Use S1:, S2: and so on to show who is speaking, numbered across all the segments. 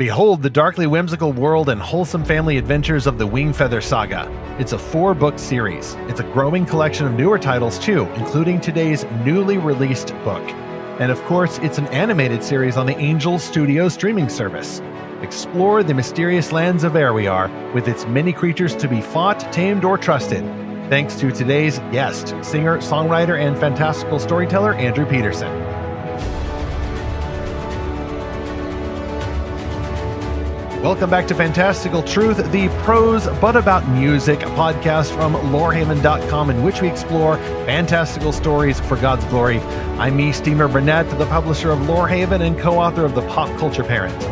S1: Behold the darkly whimsical world and wholesome family adventures of the Wingfeather Saga. It's a 4-book series. It's a growing collection of newer titles too, including today's newly released book. And of course, it's an animated series on the Angel Studio streaming service. Explore the mysterious lands of Aerwiar with its many creatures to be fought, tamed, or trusted. Thanks to today's guest, singer, songwriter, and fantastical storyteller Andrew Peterson. Welcome back to Fantastical Truth, the prose but about music podcast from Lorehaven.com, in which we explore fantastical stories for God's glory. I'm me, Steamer Burnett, the publisher of Lorehaven and co-author of The Pop Culture Parent.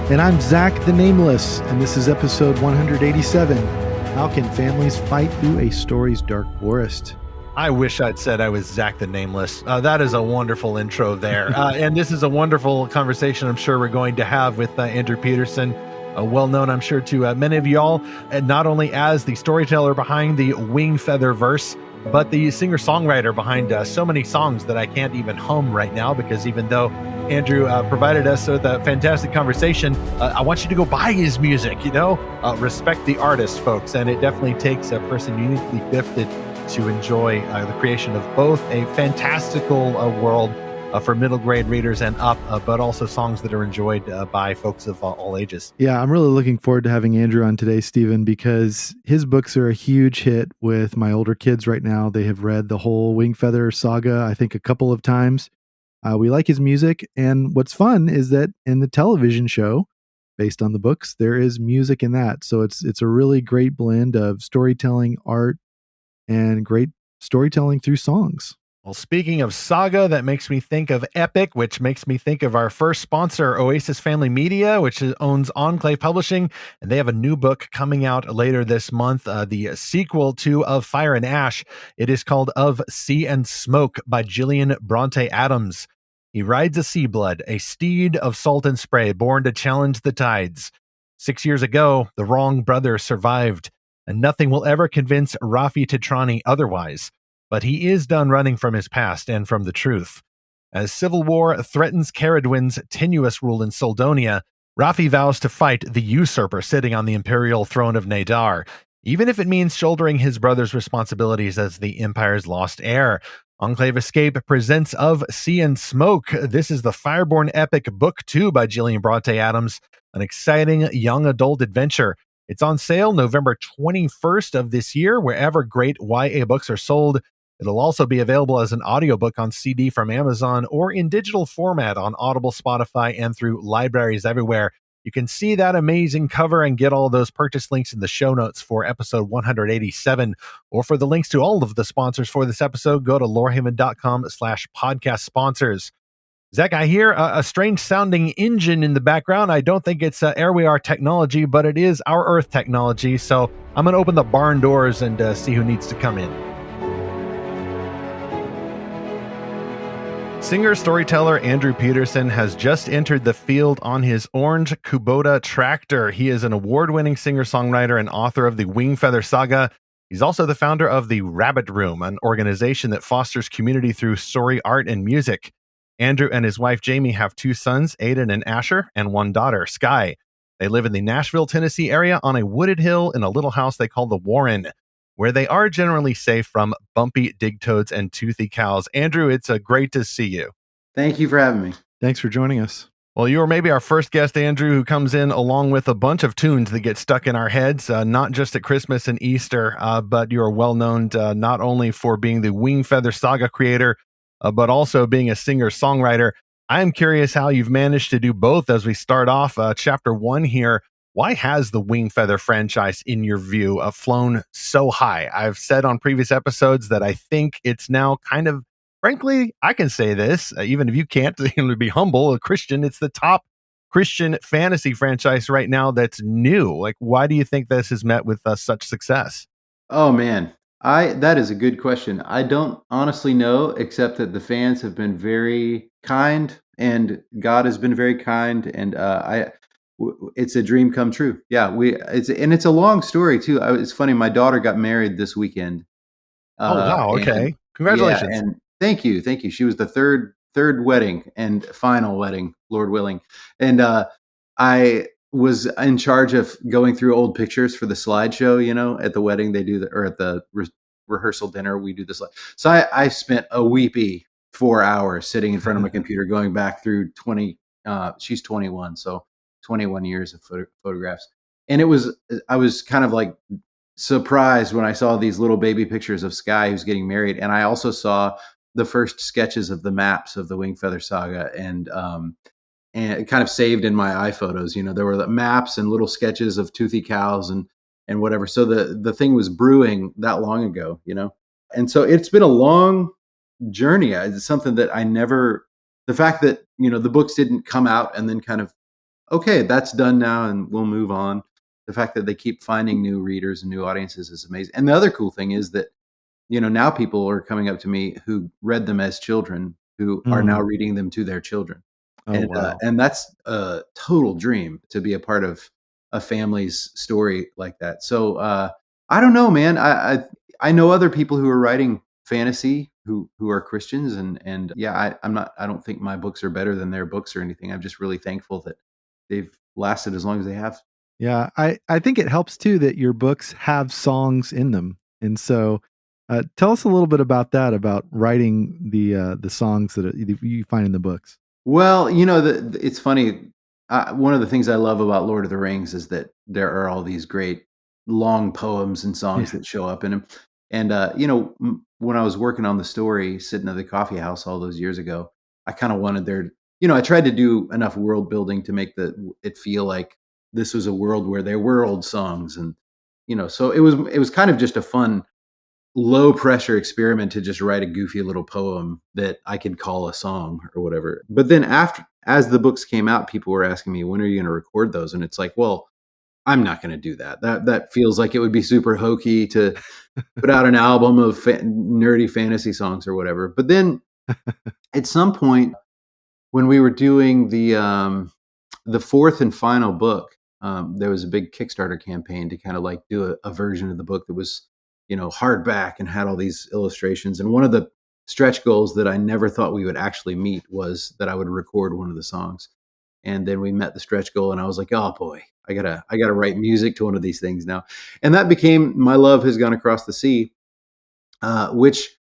S2: And I'm Zach the Nameless, and this is episode 187. How can families fight through a story's dark forest?
S1: I wish I'd said I was Zach the Nameless. That is a wonderful intro there. And this is a wonderful conversation I'm sure we're going to have with Andrew Peterson. Well known, I'm sure, to many of y'all, and not only as the storyteller behind the Wingfeather verse, but the singer-songwriter behind so many songs that I can't even hum right now, because even though Andrew provided us with a fantastic conversation, I want you to go buy his music, respect the artist, folks, and it definitely takes a person uniquely gifted to enjoy the creation of both a fantastical world for middle grade readers and up, but also songs that are enjoyed by folks of all ages.
S2: Yeah, I'm really looking forward to having Andrew on today, Stephen, because his books are a huge hit with my older kids right now. They have read the whole Wingfeather Saga, I think, a couple of times. We like his music, and what's fun is that in the television show, based on the books, there is music in that. So it's a really great blend of storytelling, art, and great storytelling through songs.
S1: Well, speaking of saga, that makes me think of epic, which makes me think of our first sponsor, Oasis Family Media, which owns Enclave Publishing, and they have a new book coming out later this month, the sequel to Of Fire and Ash. It is called Of Sea and Smoke by Gillian Bronte Adams. He rides a sea blood, a steed of salt and spray, born to challenge the tides. 6 years ago, the wrong brother survived, and nothing will ever convince Rafi Titrani otherwise. But he is done running from his past and from the truth. As civil war threatens Caradwyn's tenuous rule in Soldonia, Rafi vows to fight the usurper sitting on the imperial throne of Nadar, even if it means shouldering his brother's responsibilities as the empire's lost heir. Enclave Escape presents Of Sea and Smoke. This is the Fireborn epic book 2 by Gillian Bronte Adams, an exciting young adult adventure. It's on sale November 21st of this year, wherever great YA books are sold. It'll also be available as an audiobook on CD from Amazon or in digital format on Audible, Spotify, and through libraries everywhere. You can see that amazing cover and get all those purchase links in the show notes for episode 187. Or for the links to all of the sponsors for this episode, go to lorehaven.com/podcast sponsors. Zach, I hear a strange sounding engine in the background. I don't think it's Aerwiar technology, but it is Our Earth technology. So I'm going to open the barn doors and see who needs to come in. Singer-storyteller Andrew Peterson has just entered the field on his orange Kubota tractor. He is an award-winning singer-songwriter and author of the Wingfeather Saga. He's also the founder of the Rabbit Room, an organization that fosters community through story, art, and music. Andrew and his wife Jamie have 2 sons, Aiden and Asher, and 1 daughter, Sky. They live in the Nashville, Tennessee area on a wooded hill in a little house they call the Warren, where they are generally safe from bumpy digtoads and toothy cows. Andrew, it's great to see you.
S3: Thank you for having me.
S2: Thanks for joining us.
S1: Well, you are maybe our first guest, Andrew, who comes in along with a bunch of tunes that get stuck in our heads, not just at Christmas and Easter, but you are well known not only for being the Wingfeather Saga creator, but also being a singer-songwriter. I'm curious how you've managed to do both as we start off chapter 1 here. Why has the Wingfeather franchise, in your view, flown so high? I've said on previous episodes that I think it's now kind of, frankly, I can say this, even if you can't, to be humble, a Christian, it's the top Christian fantasy franchise right now that's new. Like, why do you think this has met with such success?
S3: Oh, man. That is a good question. I don't honestly know, except that the fans have been very kind and God has been very kind. And it's a dream come true. Yeah, it's a long story too. It's funny. My daughter got married this weekend.
S1: Oh wow! Okay, congratulations.
S3: Yeah, and thank you. She was the third wedding and final wedding, Lord willing. And was in charge of going through old pictures for the slideshow. At the wedding they do or at the rehearsal dinner we do this. So I spent a weepy 4 hours sitting in front of my computer going back through 20. She's 21, so 21 years of photographs. And I was kind of like surprised when I saw these little baby pictures of Sky who's getting married, and I also saw the first sketches of the maps of the Wingfeather Saga, and it kind of saved in my iPhotos. There were the maps and little sketches of toothy cows and whatever. So the thing was brewing that long ago. And so it's been a long journey. It's something that I never. The fact that the books didn't come out and then kind of, okay, that's done now and we'll move on. The fact that they keep finding new readers and new audiences is amazing. And the other cool thing is that now people are coming up to me who read them as children, who are now reading them to their children.
S2: Oh, wow.
S3: And that's a total dream to be a part of a family's story like that. So I don't know, man. I know other people who are writing fantasy who are Christians, and yeah, I don't think my books are better than their books or anything. I'm just really thankful that they've lasted as long as they have.
S2: Yeah, I think it helps too that your books have songs in them, and so tell us a little bit about that, about writing the songs that you find in the books.
S3: Well, it's funny. One of the things I love about Lord of the Rings is that there are all these great long poems and songs that show up in them. And when I was working on the story, sitting at the coffee house all those years ago, I kind of wanted I tried to do enough world building to make it feel like this was a world where there were old songs, and so it was kind of just a fun, low pressure experiment to just write a goofy little poem that I could call a song or whatever. But then as the books came out, people were asking me, when are you going to record those? And it's like, well, I'm not going to do that. That feels like it would be super hokey to put out an album of nerdy fantasy songs or whatever. But then at some point when we were doing the fourth and final book, there was a big Kickstarter campaign to kind of like do a version of the book that was, hardback and had all these illustrations. And one of the stretch goals that I never thought we would actually meet was that I would record one of the songs. And then we met the stretch goal, and I was like, oh boy, I gotta write music to one of these things now. And that became My Love Has Gone Across the Sea, which,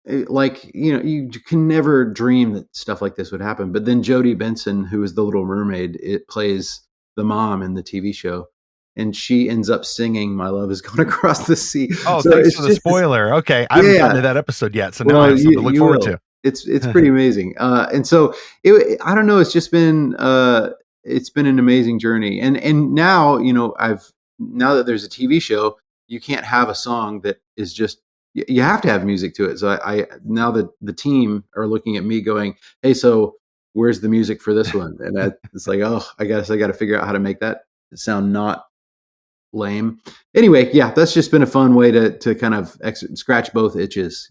S3: like, you can never dream that stuff like this would happen. But then Jodie Benson, who is the Little Mermaid, it plays the mom in the TV show, and she ends up singing "My Love Has Gone Across the Sea."
S1: Oh, so thanks for the spoiler. Okay, I haven't gotten to that episode yet, so now I have something to look forward to.
S3: It's pretty amazing. And so I don't know. It's just been an amazing journey. And now now that there's a TV show, you can't have a song that is just. You have to have music to it. So I now that the team are looking at me going, hey, so where's the music for this one? And it's like, oh, I guess I got to figure out how to make that sound not lame. Anyway, yeah, that's just been a fun way to kind of scratch both itches,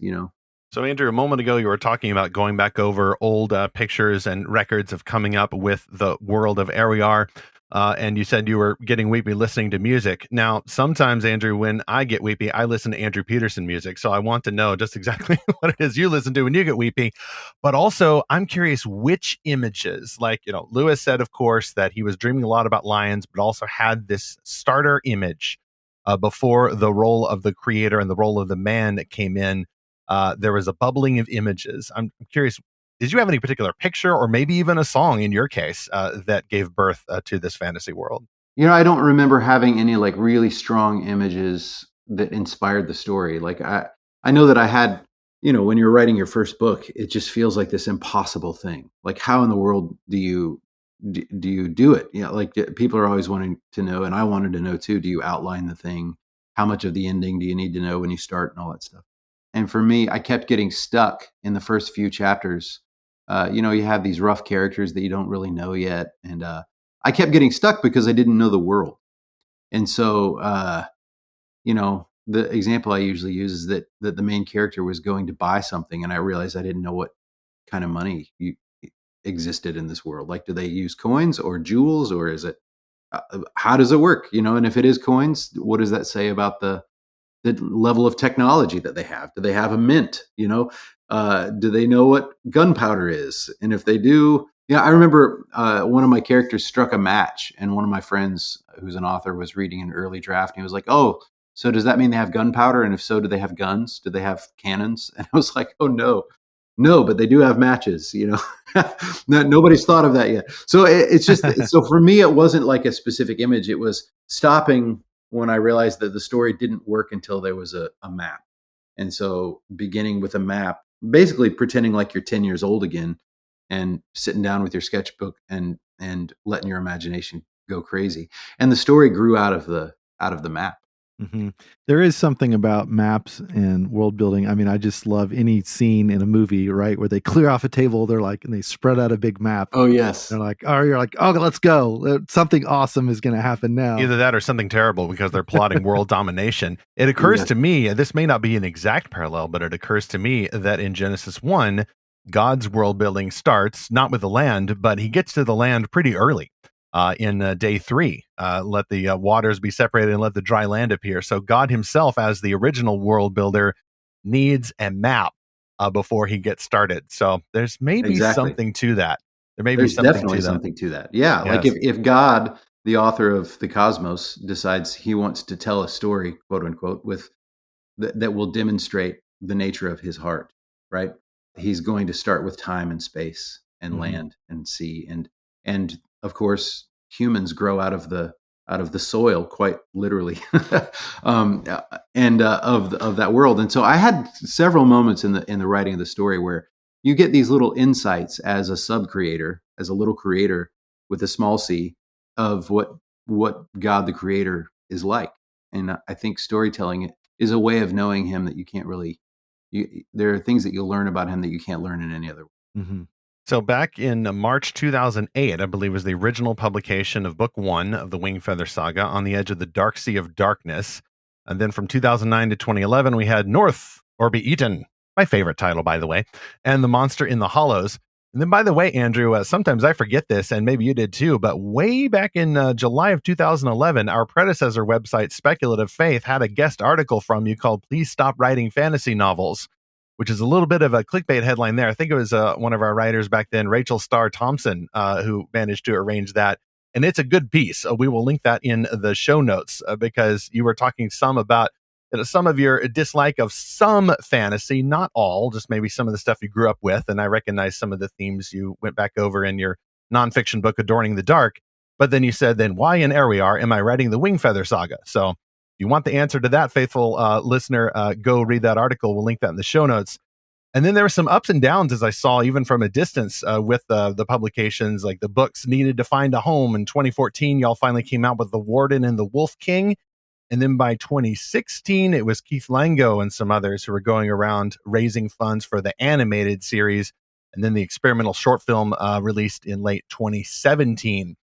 S1: So Andrew, a moment ago, you were talking about going back over old pictures and records of coming up with the world of Aerwiar. And you said you were getting weepy listening to music. Now, sometimes, Andrew, when I get weepy, I listen to Andrew Peterson music. So I want to know just exactly what it is you listen to when you get weepy. But also, I'm curious which images, like, Lewis said, of course, that he was dreaming a lot about lions, but also had this starter image before the role of the creator and the role of the man that came in. There was a bubbling of images. I'm curious, did you have any particular picture or maybe even a song in your case that gave birth to this fantasy world?
S3: I don't remember having any like really strong images that inspired the story. Like I know that I had, when you're writing your first book, it just feels like this impossible thing. Like, how in the world do you do it? Like people are always wanting to know, and I wanted to know too. Do you outline the thing? How much of the ending do you need to know when you start and all that stuff? And for me, I kept getting stuck in the first few chapters. You have these rough characters that you don't really know yet. And I kept getting stuck because I didn't know the world. And so, the example I usually use is that the main character was going to buy something, and I realized I didn't know what kind of money existed in this world. Like, do they use coins or jewels, or is it, how does it work? And if it is coins, what does that say about the level of technology that they have? Do they have a mint? Do they know what gunpowder is? And if they do, Yeah, I remember one of my characters struck a match, and one of my friends, who's an author, was reading an early draft, and he was like, "Oh, so does that mean they have gunpowder? And if so, do they have guns? Do they have cannons?" And I was like, "Oh no, no, but they do have matches." Nobody's thought of that yet. So it's just so for me, it wasn't like a specific image. It was stopping when I realized that the story didn't work until there was a map. And so beginning with a map, basically pretending like you're 10 years old again and sitting down with your sketchbook and letting your imagination go crazy. And the story grew out of the map.
S2: Hmm. There is something about maps and world building. I mean, I just love any scene in a movie, right, where they clear off a table. They're like, and they spread out a big map.
S3: Oh yes.
S2: They're like, oh, you're like, oh, let's go. Something awesome is going to happen now.
S1: Either that or something terrible because they're plotting world domination. It occurs to me, this may not be an exact parallel, but it occurs to me that in Genesis 1, God's world building starts not with the land, but he gets to the land pretty early. In day 3, let the waters be separated and let the dry land appear. So God himself, as the original world builder, needs a map before he gets started. So there's maybe something to that.
S3: There's definitely something to that. Yeah. Yes. Like if God, the author of the cosmos, decides he wants to tell a story, quote unquote, with that will demonstrate the nature of his heart, right? He's going to start with time and space and land and sea and of course humans grow out of the soil, quite literally, and of that world. And so I had several moments in the writing of the story where you get these little insights as a sub creator, as a little creator with a small c, of what God the creator is like. And I think storytelling is a way of knowing him that you can't really. There are things that you'll learn about him that you can't learn in any other way.
S2: Mm-hmm.
S1: So back in March 2008, I believe was the original publication of book 1 of the Wingfeather Saga, On the Edge of the Dark Sea of Darkness. And then from 2009 to 2011, we had North or Be Eaten, my favorite title, by the way, and The Monster in the Hollows. And then, by the way, Andrew, sometimes I forget this, and maybe you did too, but way back in July of 2011, our predecessor website, Speculative Faith, had a guest article from you called Please Stop Writing Fantasy Novels, which is a little bit of a clickbait headline there. I think it was one of our writers back then, Rachel Starr Thompson, who managed to arrange that. And it's a good piece. We will link that in the show notes because you were talking some about some of your dislike of some fantasy, not all, just maybe some of the stuff you grew up with. And I recognize some of the themes you went back over in your nonfiction book, Adorning the Dark. But then you said, then why in Aerwiar am I writing the Wingfeather Saga? So you want the answer to that, faithful listener, go read that article. We'll link that in the show notes. And then there were some ups and downs, as I saw, even from a distance with the publications. Like the books needed to find a home. In 2014, y'all finally came out with The Warden and the Wolf King. And then by 2016, it was Keith Lango and some others who were going around raising funds for the animated series. And then the experimental short film released in late 2017.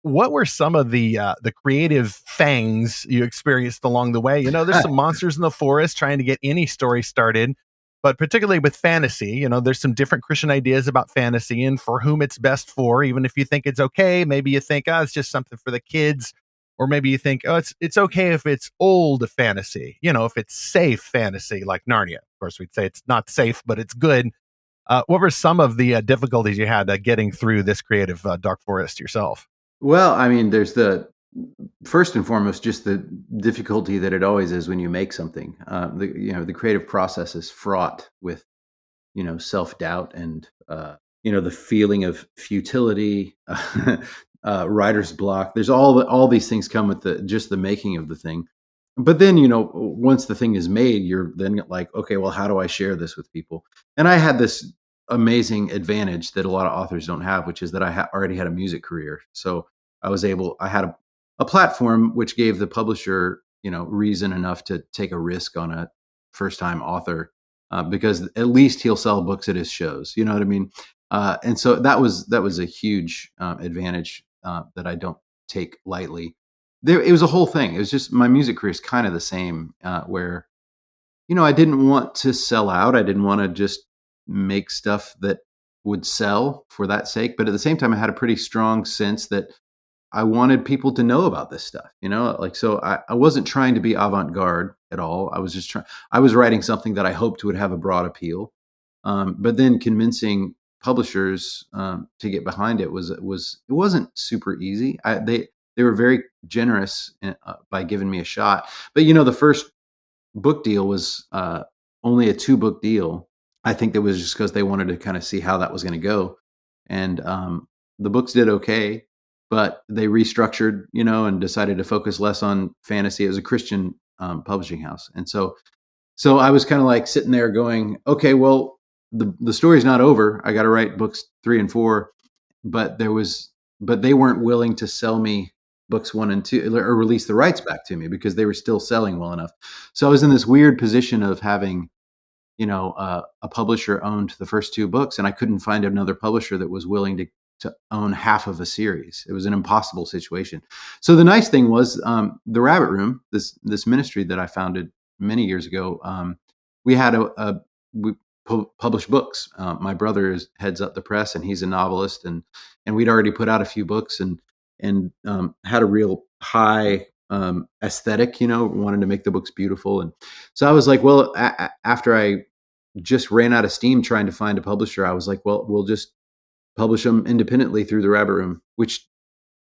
S1: What were some of the creative fangs you experienced along the way? There's some monsters in the forest trying to get any story started, but particularly with fantasy, there's some different Christian ideas about fantasy and for whom it's best for. Even if you think it's okay, maybe you think, oh, it's just something for the kids, or maybe you think, oh, it's okay if it's old fantasy, if it's safe fantasy like Narnia. Of course, we'd say it's not safe, but it's good. What were some of the difficulties you had getting through this creative dark forest yourself?
S3: Well, I mean, there's the first and foremost, just the difficulty that it always is when you make something. The creative process is fraught with, self-doubt and, the feeling of futility, writer's block. There's all these things come with just the making of the thing. But then, once the thing is made, you're then like, okay, well, how do I share this with people? And I had this amazing advantage that a lot of authors don't have, which is that I already had a music career. So I had a platform which gave the publisher, reason enough to take a risk on a first time author because at least he'll sell books at his shows. You know what I mean? And so that was a huge advantage that I don't take lightly. It was a whole thing. It was just my music career is kind of the same where, I didn't want to sell out. I didn't want to just make stuff that would sell for that sake. But at the same time, I had a pretty strong sense that I wanted people to know about this stuff, so I wasn't trying to be avant-garde at all. I was writing something that I hoped would have a broad appeal. But then convincing publishers to get behind it it wasn't super easy. They were very generous by giving me a shot. But the first book deal was only a 2-book deal. I think that was just because they wanted to kind of see how that was going to go. And the books did okay, but they restructured, and decided to focus less on fantasy. It was a Christian publishing house. And so I was kind of like sitting there going, okay, well, the story's not over. I got to write books 3 and 4, but they weren't willing to sell me books 1 and 2 or release the rights back to me because they were still selling well enough. So I was in this weird position of having, a publisher owned the first 2 books, and I couldn't find another publisher that was willing to own half of a series. It was an impossible situation. So the nice thing was the Rabbit Room, this ministry that I founded many years ago. We had we published books. My brother heads up the press, and he's a novelist, and we'd already put out a few books, and had a real high aesthetic. Wanted to make the books beautiful, and so I was like, well, after I just ran out of steam trying to find a publisher, I was like, well, we'll just publish them independently through the Rabbit Room, which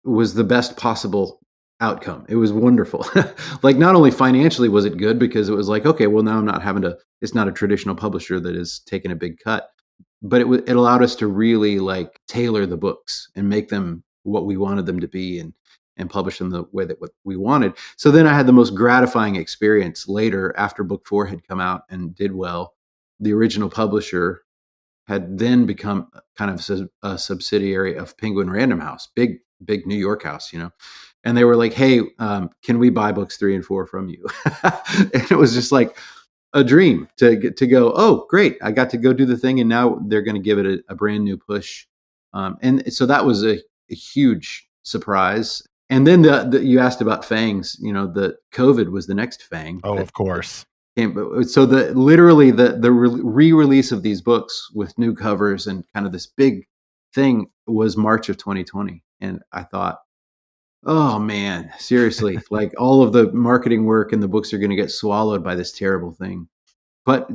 S3: was the best possible outcome. It was wonderful. Like, not only financially was it good because it was like, okay, well, now I'm not having to, it's not a traditional publisher that is taking a big cut, but it allowed us to really like tailor the books and make them what we wanted them to be, and publish them the way that what we wanted. So then I had the most gratifying experience later after book 4 had come out and did well. The original publisher had then become kind of a subsidiary of Penguin Random House, big New York house, and they were like, hey, can we buy books 3 and 4 from you? And it was just like a dream to go, oh, great, I got to go do the thing, and now they're going to give it a brand new push. And so that was a huge surprise. And then you asked about fangs, the COVID was the next fang.
S1: Oh, of course.
S3: So literally the re-release of these books with new covers and kind of this big thing was March of 2020. And I thought, oh man, seriously, like all of the marketing work and the books are going to get swallowed by this terrible thing. But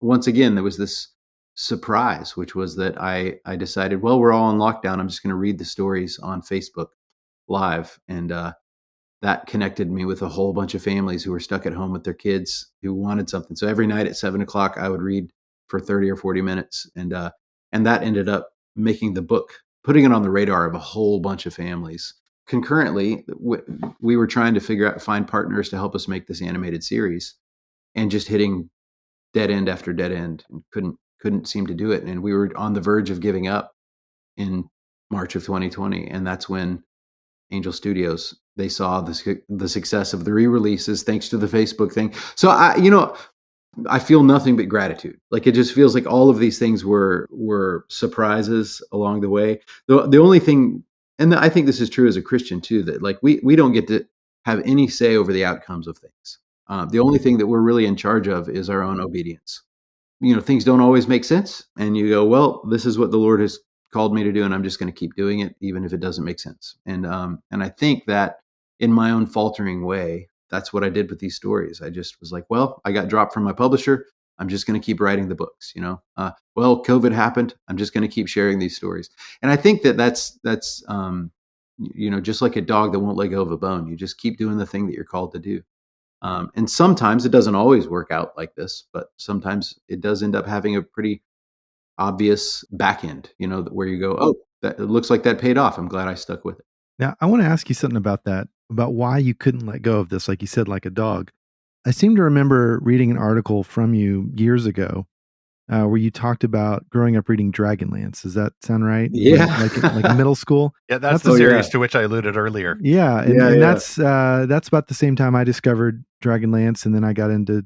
S3: once again, there was this surprise, which was that I decided, well, we're all in lockdown. I'm just going to read the stories on Facebook Live. And that connected me with a whole bunch of families who were stuck at home with their kids who wanted something. So every night at 7:00, I would read for 30 or 40 minutes. And that ended up making the book, putting it on the radar of a whole bunch of families. Concurrently, we were trying to find partners to help us make this animated series, and just hitting dead end after dead end, and couldn't seem to do it. And we were on the verge of giving up in March of 2020. And that's when Angel Studios, they saw the success of the re-releases thanks to the Facebook thing. So I feel nothing but gratitude. Like, it just feels like all of these things were surprises along the way. The only thing, and I think this is true as a Christian too, that like we don't get to have any say over the outcomes of things. The only thing that we're really in charge of is our own obedience. Things don't always make sense, and you go, well, this is what the Lord has called me to do, and I'm just going to keep doing it, even if it doesn't make sense. And I think that in my own faltering way, that's what I did with these stories. I just was like, well, I got dropped from my publisher. I'm just going to keep writing the books. Well, COVID happened. I'm just going to keep sharing these stories. And I think that's just like a dog that won't let go of a bone. You just keep doing the thing that you're called to do. And sometimes it doesn't always work out like this, but sometimes it does end up having a pretty obvious back end, where you go, oh, it looks like that paid off. I'm glad I stuck with it.
S2: Now, I want to ask you something about that, about why you couldn't let go of this, like you said, like a dog. I seem to remember reading an article from you years ago where you talked about growing up reading Dragonlance. Does that sound right?
S3: Yeah.
S2: Like in middle school?
S1: Yeah, that's the series to which I alluded earlier.
S2: Yeah, and that's about the same time I discovered Dragonlance, and then I got into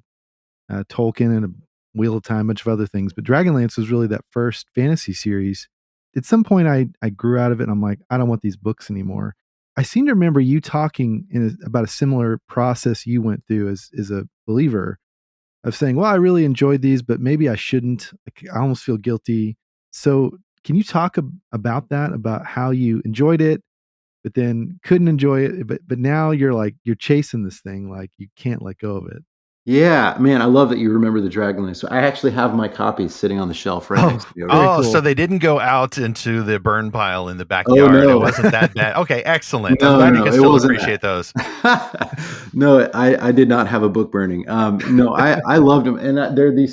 S2: Tolkien and a Wheel of Time, a bunch of other things. But Dragonlance was really that first fantasy series. At some point, I grew out of it, and I'm like, I don't want these books anymore. I seem to remember you talking about a similar process you went through as a believer, of saying, well, I really enjoyed these, but maybe I shouldn't. Like, I almost feel guilty. So can you talk about that, about how you enjoyed it, but then couldn't enjoy it, but now you're chasing this thing, like you can't let go of it?
S3: Yeah, man, I love that you remember the Dragonlance. So I actually have my copies sitting on the shelf right next to me.
S2: Very cool.
S1: So they didn't go out into the burn pile in the
S3: Oh
S1: backyard. It
S3: no,
S1: wasn't that bad. Okay, excellent. I'm
S3: no,
S1: glad you
S3: no,
S1: can
S3: it
S1: still
S3: wasn't
S1: appreciate those.
S3: that. No, I did not have a book burning. No, I loved them, and they're the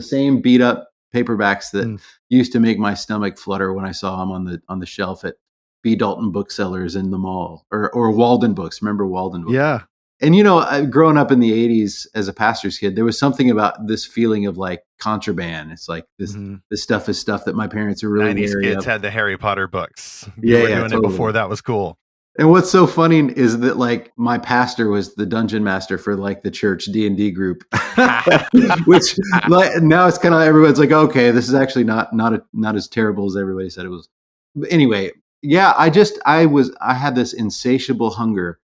S3: same beat up paperbacks that used to make my stomach flutter when I saw them on the shelf at B. Dalton booksellers in the mall, or Walden Books. Remember Walden Books?
S2: Yeah.
S3: And growing up in the '80s as a pastor's kid, there was something about this feeling of like contraband. It's like this stuff is stuff that my parents are really
S1: 90s
S3: wary
S1: kids
S3: of.
S1: had the Harry Potter books.
S3: Yeah,
S1: You were
S3: yeah,
S1: doing it
S3: totally.
S1: before that was cool.
S3: And what's so funny is that like my pastor was the dungeon master for like the church D&D group, which like now it's kind of everyone's like, okay, this is actually not as terrible as everybody said it was. But anyway, yeah, I had this insatiable hunger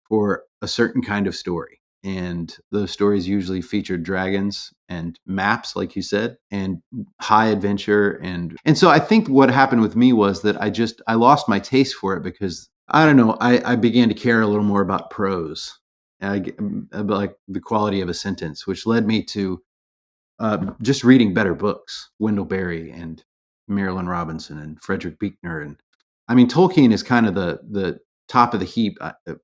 S3: for a certain kind of story. And those stories usually featured dragons and maps, like you said, and high adventure. And so I think what happened with me was that I lost my taste for it because I don't know, I began to care a little more about prose, about like the quality of a sentence, which led me to just reading better books, Wendell Berry and Marilyn Robinson and Frederick Buechner. And I mean, Tolkien is kind of the top of the heap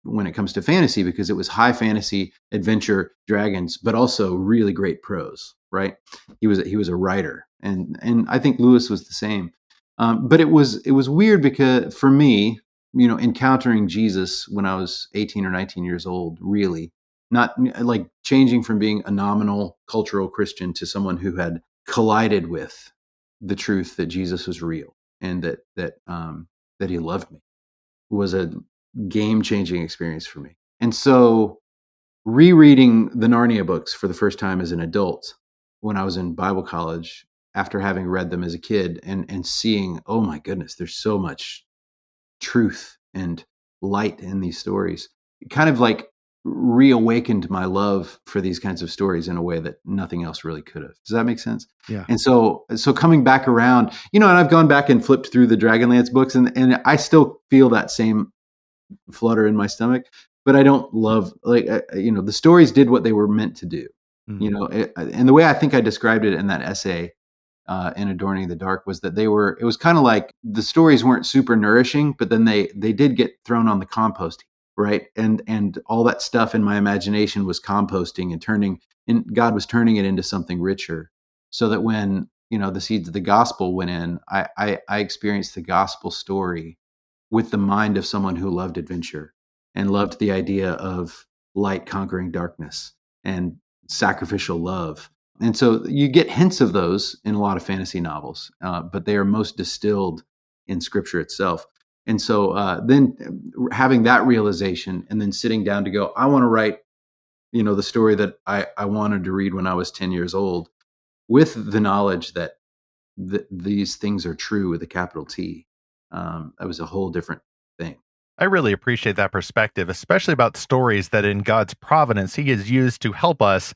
S3: when it comes to fantasy because it was high fantasy, adventure, dragons, but also really great prose. Right? He was a writer, and I think Lewis was the same. But it was weird because for me, encountering Jesus when I was 18 or 19 years old, really not like changing from being a nominal cultural Christian to someone who had collided with the truth that Jesus was real and that he loved me was a game-changing experience for me. And so rereading the Narnia books for the first time as an adult when I was in Bible college after having read them as a kid and seeing, oh my goodness, there's so much truth and light in these stories. It kind of like reawakened my love for these kinds of stories in a way that nothing else really could have. Does that make sense?
S2: Yeah.
S3: And so coming back around, and I've gone back and flipped through the Dragonlance books and I still feel that same flutter in my stomach, but I don't love the stories did what they were meant to do. And the way I think I described it in that essay in Adorning the Dark was that it was kind of like the stories weren't super nourishing, but then they did get thrown on the compost heap, right? And all that stuff in my imagination was composting and God was turning it into something richer so that when, the seeds of the gospel went in, I experienced the gospel story with the mind of someone who loved adventure and loved the idea of light conquering darkness and sacrificial love. And so you get hints of those in a lot of fantasy novels, but they are most distilled in scripture itself. And so then having that realization and then sitting down to go, I want to write, the story that I wanted to read when I was 10 years old with the knowledge that these things are true with a capital T. That was a whole different thing.
S1: I really appreciate that perspective, especially about stories that in God's providence, he has used to help us,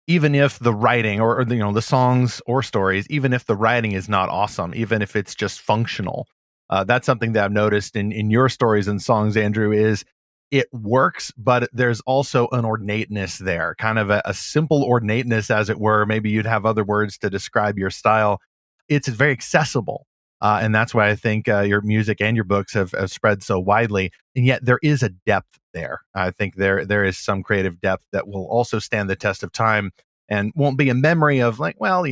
S1: even if the writing or the songs or stories, even if the writing is not awesome, even if it's just functional. That's something that I've noticed in your stories and songs, Andrew, is it works, but there's also an ornateness there, kind of a simple ornateness, as it were. Maybe you'd have other words to describe your style. It's very accessible. And that's why I think your music and your books have spread so widely. And yet there is a depth there. I think there is some creative depth that will also stand the test of time and won't be a memory of like, well,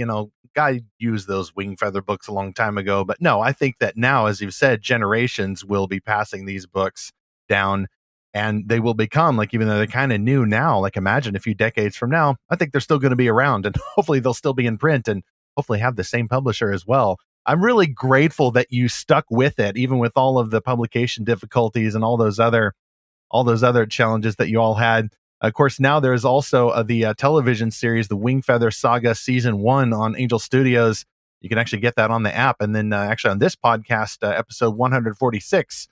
S1: God used those Wingfeather books a long time ago. But no, I think that now, as you've said, generations will be passing these books down and they will become, like, even though they're kind of new now, like imagine a few decades from now, I think they're still going to be around and hopefully they'll still be in print and hopefully have the same publisher as well. I'm really grateful that you stuck with it, even with all of the publication difficulties and all those other challenges that you all had. Of course, now there's also the television series, the Wingfeather Saga Season 1 on Angel Studios. You can actually get that on the app. And then actually on this podcast, episode 146,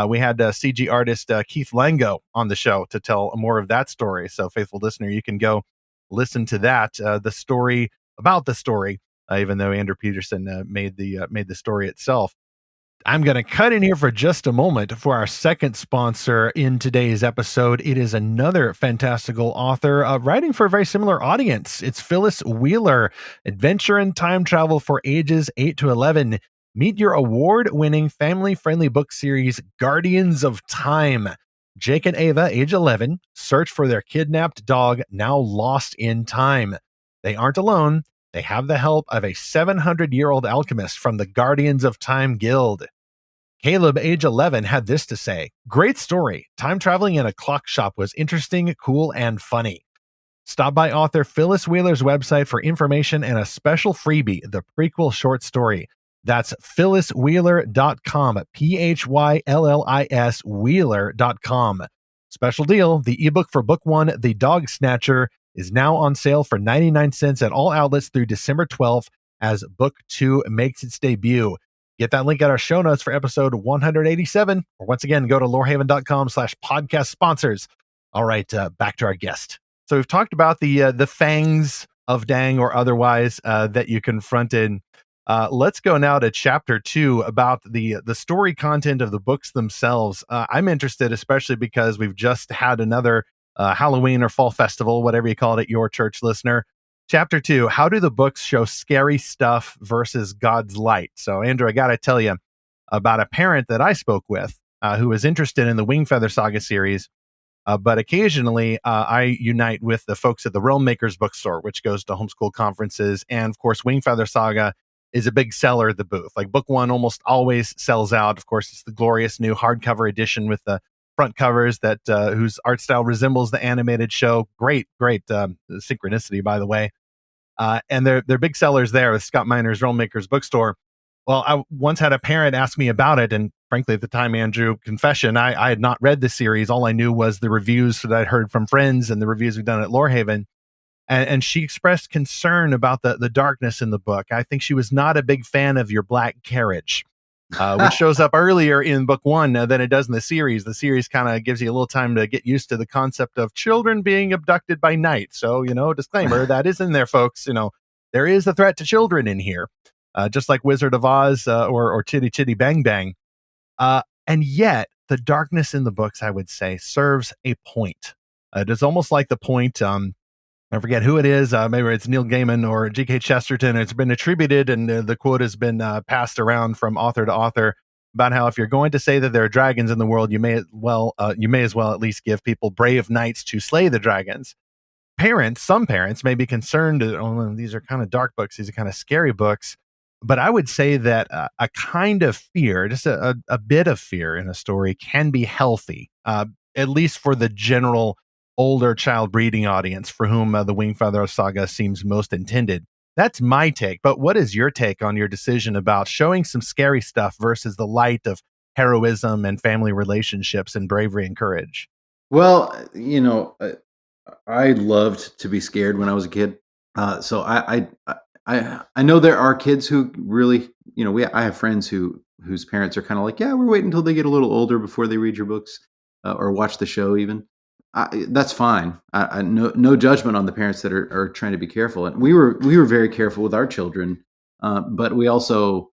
S1: we had CG artist Keith Lango on the show to tell more of that story. So faithful listener, you can go listen to that, the story about the story, even though Andrew Peterson made the story itself. I'm going to cut in here for just a moment for our second sponsor in today's episode. It is another fantastical author writing for a very similar audience. It's Phyllis Wheeler, Adventure and Time Travel for ages 8 to 11. Meet your award-winning family-friendly book series, Guardians of Time. Jake and Ava, age 11, search for their kidnapped dog, now lost in time. They aren't alone. They have the help of a 700-year-old alchemist from the Guardians of Time Guild. Caleb, age 11, had this to say: great story. Time traveling in a clock shop was interesting, cool, and funny. Stop by author Phyllis Wheeler's website for information and a special freebie, the prequel short story. That's phylliswheeler.com, PHYLLIS Wheeler.com. Special deal: the ebook for book one, The Dog Snatcher, is now on sale for 99 cents at all outlets through December 12th as book two makes its debut. Get that link at our show notes for episode 187. Or once again, go to lorehaven.com/podcast sponsors. All right, back to our guest. So we've talked about the fangs of Dang or otherwise that you confronted. Let's go now to chapter 2 about the story content of the books themselves. I'm interested, especially because we've just had another Halloween or fall festival, whatever you call it at your church, listener. Chapter 2, how do the books show scary stuff versus God's light? So, Andrew, I got to tell you about a parent that I spoke with who was interested in the Wingfeather Saga series. But occasionally I unite with the folks at the Realm Makers bookstore, which goes to homeschool conferences. And of course, Wingfeather Saga is a big seller at the booth. Like book one almost always sells out. Of course, it's the glorious new hardcover edition with the front covers that whose art style resembles the animated show. Great synchronicity, by the way. And they're big sellers there with Scott Miner's Realm Makers bookstore. Well, I once had a parent ask me about it, and frankly, at the time, Andrew, confession, I had not read the series. All I knew was the reviews that I'd heard from friends and the reviews we've done at Lorehaven. And she expressed concern about the darkness in the book. I think she was not a big fan of your black carriage, which shows up earlier in book one than it does in the series. The series kind of gives you a little time to get used to the concept of children being abducted by night. So, disclaimer, that is in there, folks. There is a threat to children in here, just like Wizard of Oz or Chitty Chitty Bang Bang. And yet, the darkness in the books, I would say, serves a point. It is almost like the point, I forget who it is, maybe it's Neil Gaiman or G.K. Chesterton. It's been attributed, and the quote has been passed around from author to author about how if you're going to say that there are dragons in the world, you may as well at least give people brave knights to slay the dragons. Some parents may be concerned, oh, these are kind of dark books, these are kind of scary books. But I would say that a kind of fear, just a bit of fear in a story can be healthy, at least for the general older child reading audience for whom the Wingfeather Saga seems most intended. That's my take. But what is your take on your decision about showing some scary stuff versus the light of heroism and family relationships and bravery and courage?
S3: Well, I loved to be scared when I was a kid. So I know there are kids who really, I have friends whose parents are kind of like, yeah, we're waiting until they get a little older before they read your books or watch the show even. That's fine. No judgment on the parents that are trying to be careful. And we were very careful with our children, but we also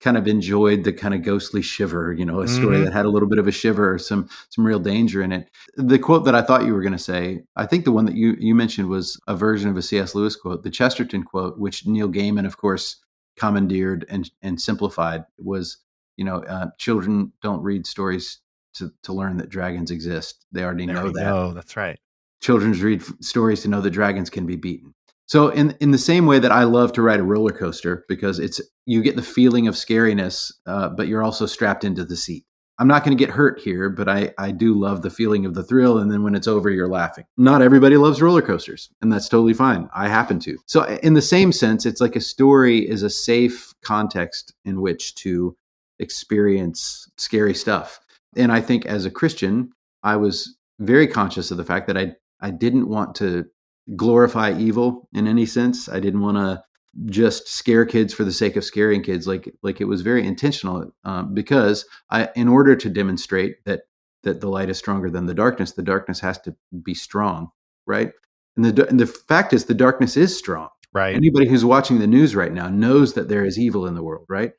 S3: kind of enjoyed the kind of ghostly shiver, a story that had a little bit of a shiver, some real danger in it. The quote that I thought you were going to say, I think the one that you mentioned was a version of a C.S. Lewis quote, the Chesterton quote, which Neil Gaiman, of course, commandeered and simplified, was, children don't read stories to learn that dragons exist. They already know that.
S1: Oh, that's right.
S3: Children read stories to know that dragons can be beaten. So in the same way that I love to ride a roller coaster because you get the feeling of scariness, but you're also strapped into the seat. I'm not going to get hurt here, but I do love the feeling of the thrill. And then when it's over, you're laughing. Not everybody loves roller coasters, and that's totally fine. I happen to. So in the same sense, it's like a story is a safe context in which to experience scary stuff. And I think as a Christian, I was very conscious of the fact that I didn't want to glorify evil in any sense. I didn't want to just scare kids for the sake of scaring kids. Like it was very intentional because in order to demonstrate that the light is stronger than the darkness has to be strong, right? And the fact is, the darkness is strong.
S1: Right.
S3: Anybody who's watching the news right now knows that there is evil in the world, right?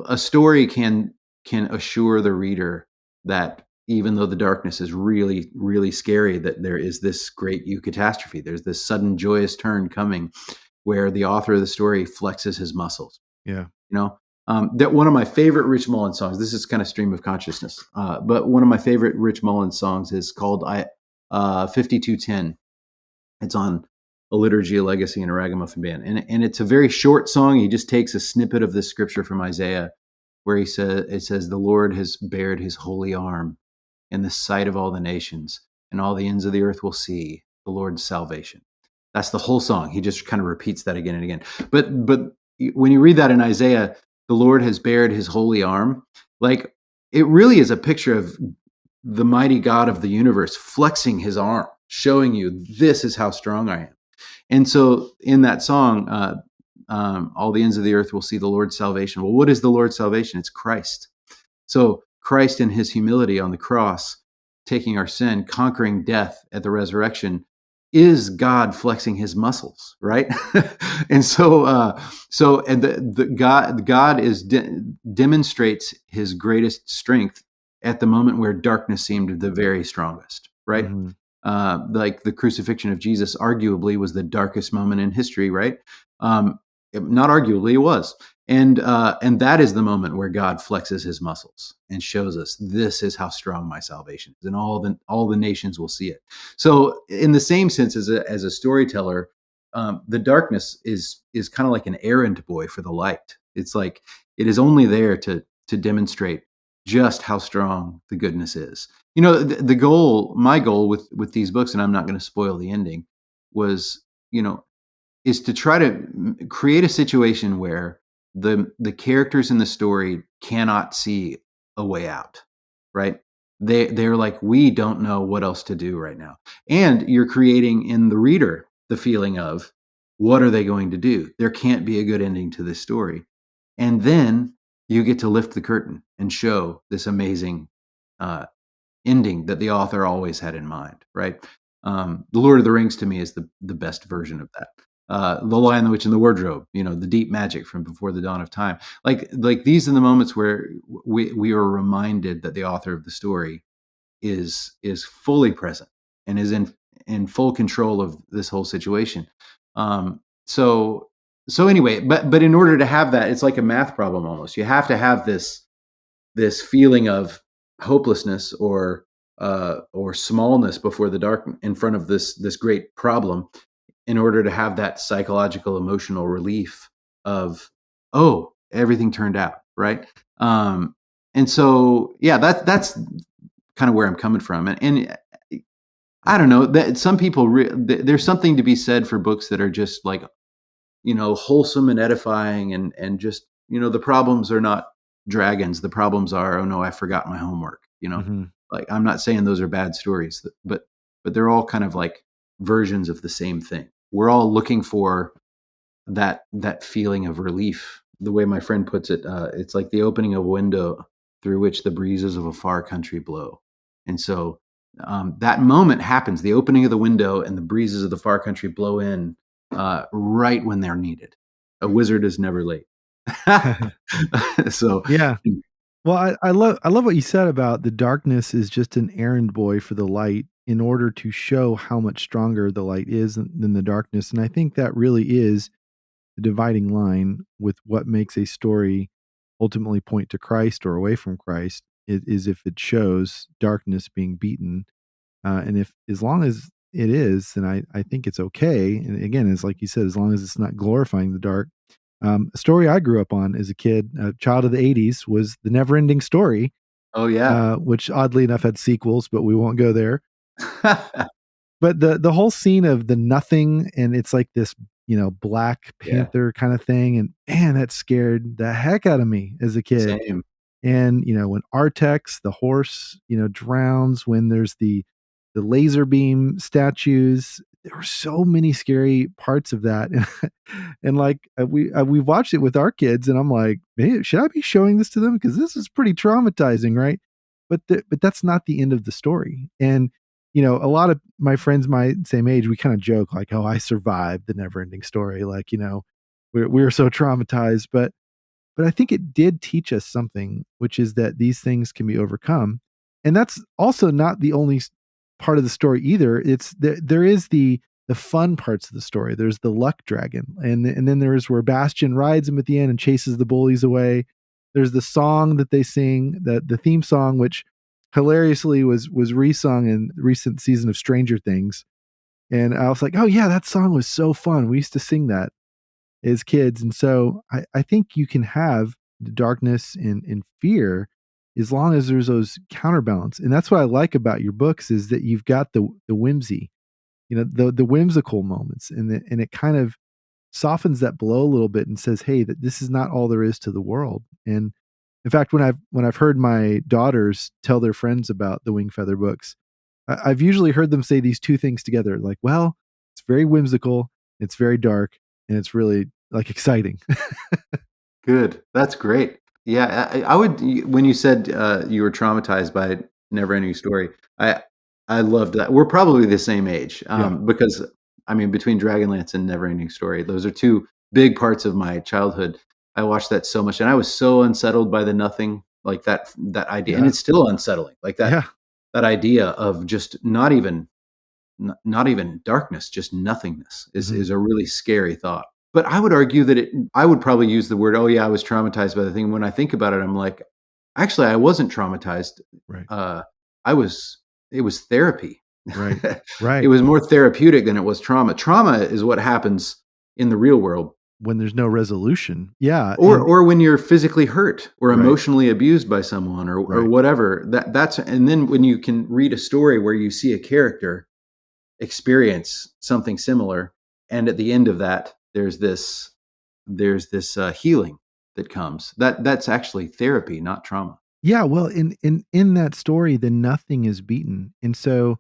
S3: A story can can assure the reader that even though the darkness is really, really scary, that there is this great eucatastrophe. There's this sudden joyous turn coming where the author of the story flexes his muscles.
S2: Yeah.
S3: That one of my favorite Rich Mullins songs, this is kind of stream of consciousness, but one of my favorite Rich Mullins songs is called 5210. It's on A Liturgy, a Legacy, and a Ragamuffin Band. And it's a very short song. He just takes a snippet of this scripture from Isaiah where it says, the Lord has bared his holy arm in the sight of all the nations, and all the ends of the earth will see the Lord's salvation. That's the whole song. He just kind of repeats that again and again. But when you read that in Isaiah, the Lord has bared his holy arm, like it really is a picture of the mighty God of the universe flexing his arm, showing you this is how strong I am. And so in that song, all the ends of the earth will see the Lord's salvation. Well, what is the Lord's salvation? It's Christ. So Christ in his humility on the cross, taking our sin, conquering death at the resurrection, is God flexing his muscles, right? And so God demonstrates his greatest strength at the moment where darkness seemed the very strongest, right? Mm-hmm. Like the crucifixion of Jesus arguably was the darkest moment in history, right? Not arguably, it was. And that is the moment where God flexes his muscles and shows us this is how strong my salvation is, and all the nations will see it. So in the same sense as a storyteller, the darkness is kind of like an errand boy for the light. It's like it is only there to demonstrate just how strong the goodness is. My goal with these books, and I'm not going to spoil the ending, was, is to try to create a situation where the characters in the story cannot see a way out, right? They're like, we don't know what else to do right now. And you're creating in the reader the feeling of, what are they going to do? There can't be a good ending to this story. And then you get to lift the curtain and show this amazing ending that the author always had in mind, right? The Lord of the Rings to me is the best version of that. The Lion, the Witch, and the Wardrobe, the deep magic from before the dawn of time. Like these are the moments where we are reminded that the author of the story is fully present and is in full control of this whole situation. So anyway, but in order to have that, it's like a math problem almost. You have to have this feeling of hopelessness or smallness before the dark in front of this great problem, in order to have that psychological emotional relief of, oh, everything turned out right. And so that's kind of where I'm coming from. And I don't know that some people there's something to be said for books that are just like, wholesome and edifying, and just, the problems are not dragons. The problems are, oh no, I forgot my homework. Mm-hmm. Like, I'm not saying those are bad stories, but they're all kind of like versions of the same thing. We're all looking for that feeling of relief. The way my friend puts it, it's like the opening of a window through which the breezes of a far country blow. And so that moment happens, the opening of the window, and the breezes of the far country blow in right when they're needed. A wizard is never late. So
S2: yeah. Well, I love what you said about the darkness is just an errand boy for the light in order to show how much stronger the light is than the darkness. And I think that really is the dividing line with what makes a story ultimately point to Christ or away from Christ is if it shows darkness being beaten. And if, as long as it is, then I think it's okay. And again, it's like you said, as long as it's not glorifying the dark. A story I grew up on as a kid, a child of the 80s, was The Neverending Story.
S3: Oh, yeah.
S2: Which oddly enough had sequels, but we won't go there. But the whole scene of the nothing, and it's like this, Black Panther kind of thing. And man, that scared the heck out of me as a kid.
S3: Same.
S2: And, when Artex, the horse, drowns, when there's the laser beam statues, there were so many scary parts of that. And like we watched it with our kids, and I'm like, hey, should I be showing this to them? Because this is pretty traumatizing, right? But that's not the end of the story. And, a lot of my friends my same age, we kind of joke like, oh, I survived the Neverending Story. Like, we were so traumatized. But But I think it did teach us something, which is that these things can be overcome. And that's also not the only part of the story either. It's there is the fun parts of the story. There's the luck dragon, and then there's where Bastion rides him at the end and chases the bullies away. There's the song that they sing, the theme song, which hilariously was resung in the recent season of Stranger Things. And I was like, oh yeah, that song was so fun. We used to sing that as kids. And so I think you can have the darkness and fear as long as there's those counterbalance. And that's what I like about your books is that you've got the whimsy, the whimsical moments, and it kind of softens that blow a little bit and says, hey, that this is not all there is to the world. And in fact, when I've heard my daughters tell their friends about the Wingfeather books, I've usually heard them say these two things together, like, well, it's very whimsical, it's very dark, and it's really like exciting.
S3: Good. That's great. Yeah, I would. When you said you were traumatized by Neverending Story, I loved that. We're probably the same age, because I mean, between Dragonlance and Neverending Story, those are two big parts of my childhood. I watched that so much, and I was so unsettled by the nothing, like that idea, and it's still unsettling, like that that idea of just not even darkness, just nothingness is a really scary thought. But I would argue that I would probably use the word, oh yeah, I was traumatized by the thing. When I think about it, I'm like, actually, I wasn't traumatized.
S2: Right.
S3: It was therapy.
S2: Right. Right.
S3: It was more therapeutic than it was trauma. Trauma is what happens in the real world
S2: when there's no resolution. Yeah.
S3: Or when you're physically hurt or emotionally abused by someone or whatever. That's and then when you can read a story where you see a character experience something similar, and at the end of that there's this healing that comes. That's actually therapy, not trauma.
S2: Yeah, well, in that story, the nothing is beaten. And so,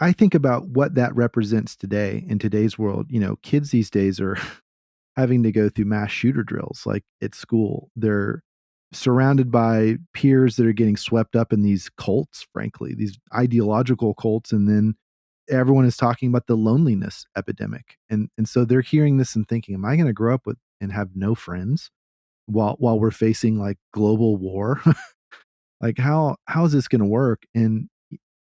S2: I think about what that represents today in today's world. Kids these days are having to go through mass shooter drills like at school. They're surrounded by peers that are getting swept up in these cults, frankly, these ideological cults. And then everyone is talking about the loneliness epidemic. And so they're hearing this and thinking, am I going to grow up with and have no friends while we're facing like global war? Like how is this going to work?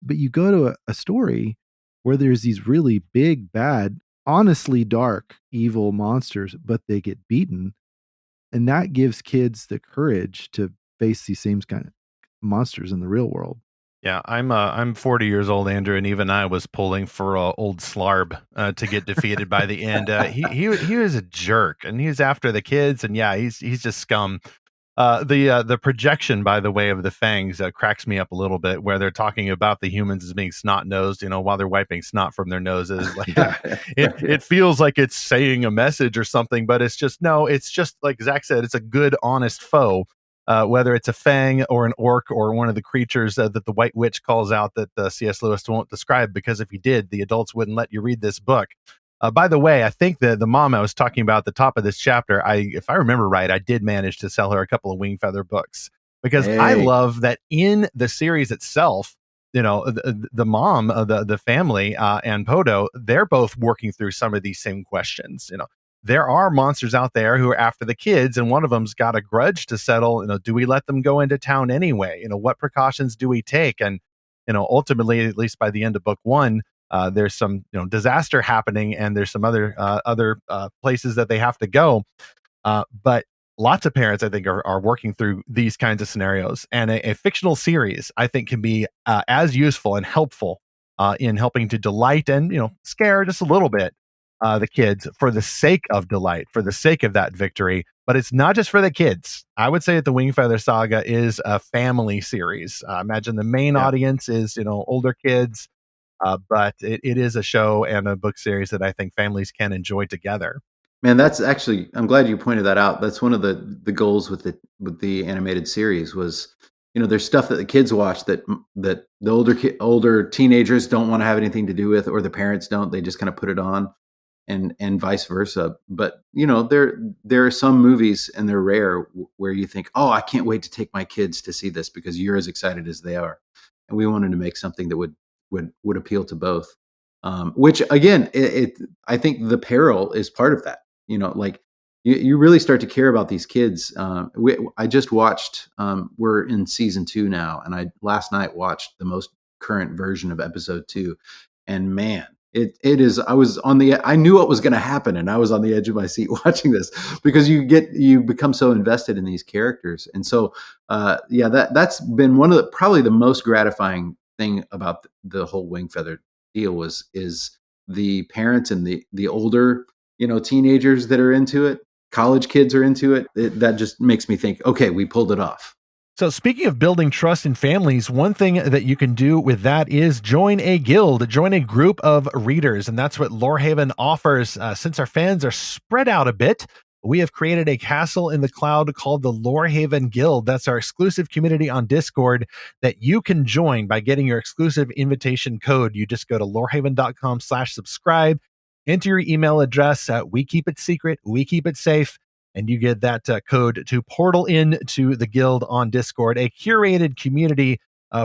S2: But you go to a story where there's these really big, bad, honestly dark, evil monsters, but they get beaten. And that gives kids the courage to face these same kind of monsters in the real world.
S1: Yeah, I'm 40 years old, Andrew, and even I was pulling for old Slarb to get defeated by the end. He was a jerk, and he's after the kids, and yeah, he's just scum. The projection, by the way, of the fangs cracks me up a little bit, where they're talking about the humans as being snot-nosed, while they're wiping snot from their noses. Like it feels like it's saying a message or something, but it's just like Zach said, it's a good, honest foe. Whether it's a fang or an orc or one of the creatures that the White Witch calls out that C.S. Lewis won't describe, because if he did, the adults wouldn't let you read this book. By the way, I think the mom I was talking about at the top of this chapter, if I remember right, I did manage to sell her a couple of Wingfeather books, because I love that in the series itself, the mom, the family, and Podo, they're both working through some of these same questions. There are monsters out there who are after the kids, and one of them's got a grudge to settle. Do we let them go into town anyway? What precautions do we take? And ultimately, at least by the end of book one, there's some disaster happening, and there's some other places that they have to go. But lots of parents, I think, are working through these kinds of scenarios, and a fictional series, I think, can be as useful and helpful in helping to delight and scare just a little bit the kids, for the sake of delight, for the sake of that victory. But it's not just for the kids. I would say that the Wingfeather Saga is a family series. Imagine the main audience is older kids, but it is a show and a book series that I think families can enjoy together.
S3: Man, that's actually, I'm glad you pointed that out. That's one of the goals with the animated series was, there's stuff that the kids watch that the older teenagers don't want to have anything to do with, or the parents don't. They just kind of put it on. And vice versa. But there are some movies, and they're rare, where you think, oh, I can't wait to take my kids to see this because you're as excited as they are. And we wanted to make something that would appeal to both. Which again, I think the peril is part of that. Like you really start to care about these kids. I just watched. We're in season 2 now, and I last night watched the most current version of episode 2, and man, it is. I knew what was going to happen, and I was on the edge of my seat watching this because you become so invested in these characters, and so yeah, that's been one of probably the most gratifying thing about the whole Wingfeather deal is the parents and the older teenagers that are into it, college kids are into it. That just makes me think, okay, we pulled it off.
S1: So, speaking of building trust in families, one thing that you can do with that is join a guild, join a group of readers. And that's what Lorehaven offers. Since our fans are spread out a bit, we have created a castle in the cloud called the Lorehaven Guild. That's our exclusive community on Discord that you can join by getting your exclusive invitation code. You just go to lorehaven.com/subscribe, enter your email address. We keep it secret, we keep it safe, and you get that code to portal in to the guild on Discord, a curated community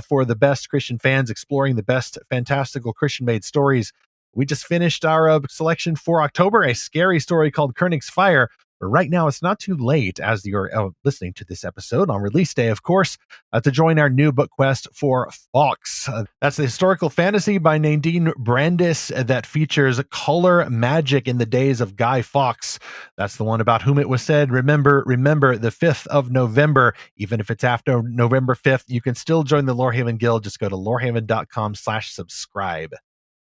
S1: for the best Christian fans exploring the best fantastical Christian made stories. We just finished our selection for October, a scary story called Koenig's Fire. But right now, it's not too late as you're listening to this episode on release day, of course, to join our new book quest for Fawkes. That's the historical fantasy by Nadine Brandis that features color magic in the days of Guy Fawkes. That's the one about whom it was said, remember, the 5th of November. Even if it's after November 5th, you can still join the Lorehaven Guild. Just go to lorehaven.com/subscribe.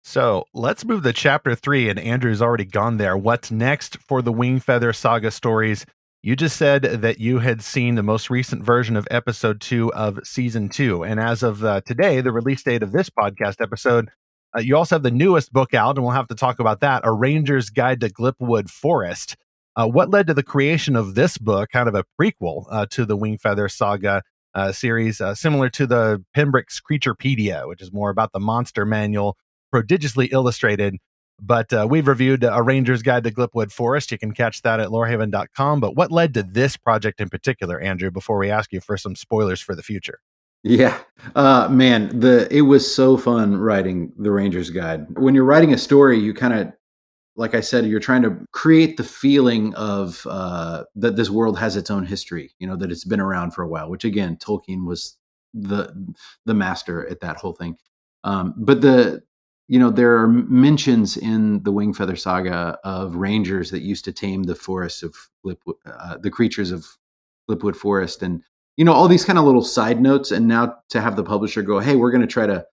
S1: So let's move to chapter 3, and Andrew's already gone there. What's next for the Wingfeather Saga stories? You just said that you had seen the most recent version of episode 2 of season 2. And as of today, the release date of this podcast episode, you also have the newest book out, and we'll have to talk about that, A Ranger's Guide to Glipwood Forest. What led to the creation of this book, kind of a prequel to the Wingfeather Saga series, similar to the Pembroke's Creaturepedia, which is more about the monster manual, prodigiously illustrated, but we've reviewed A Ranger's Guide to Glipwood Forest. You can catch that at lorehaven.com. But what led to this project in particular, Andrew, before we ask you for some spoilers for the future?
S3: Yeah, man, it was so fun writing the Ranger's Guide. When you're writing a story, you kind of, like I said, you're trying to create the feeling of that this world has its own history, that it's been around for a while, which again, Tolkien was the master at that whole thing. But there are mentions in the Wingfeather Saga of rangers that used to tame the forests of the creatures of Glipwood Forest, and all these kind of little side notes. And now to have the publisher go, "Hey, we're going to try to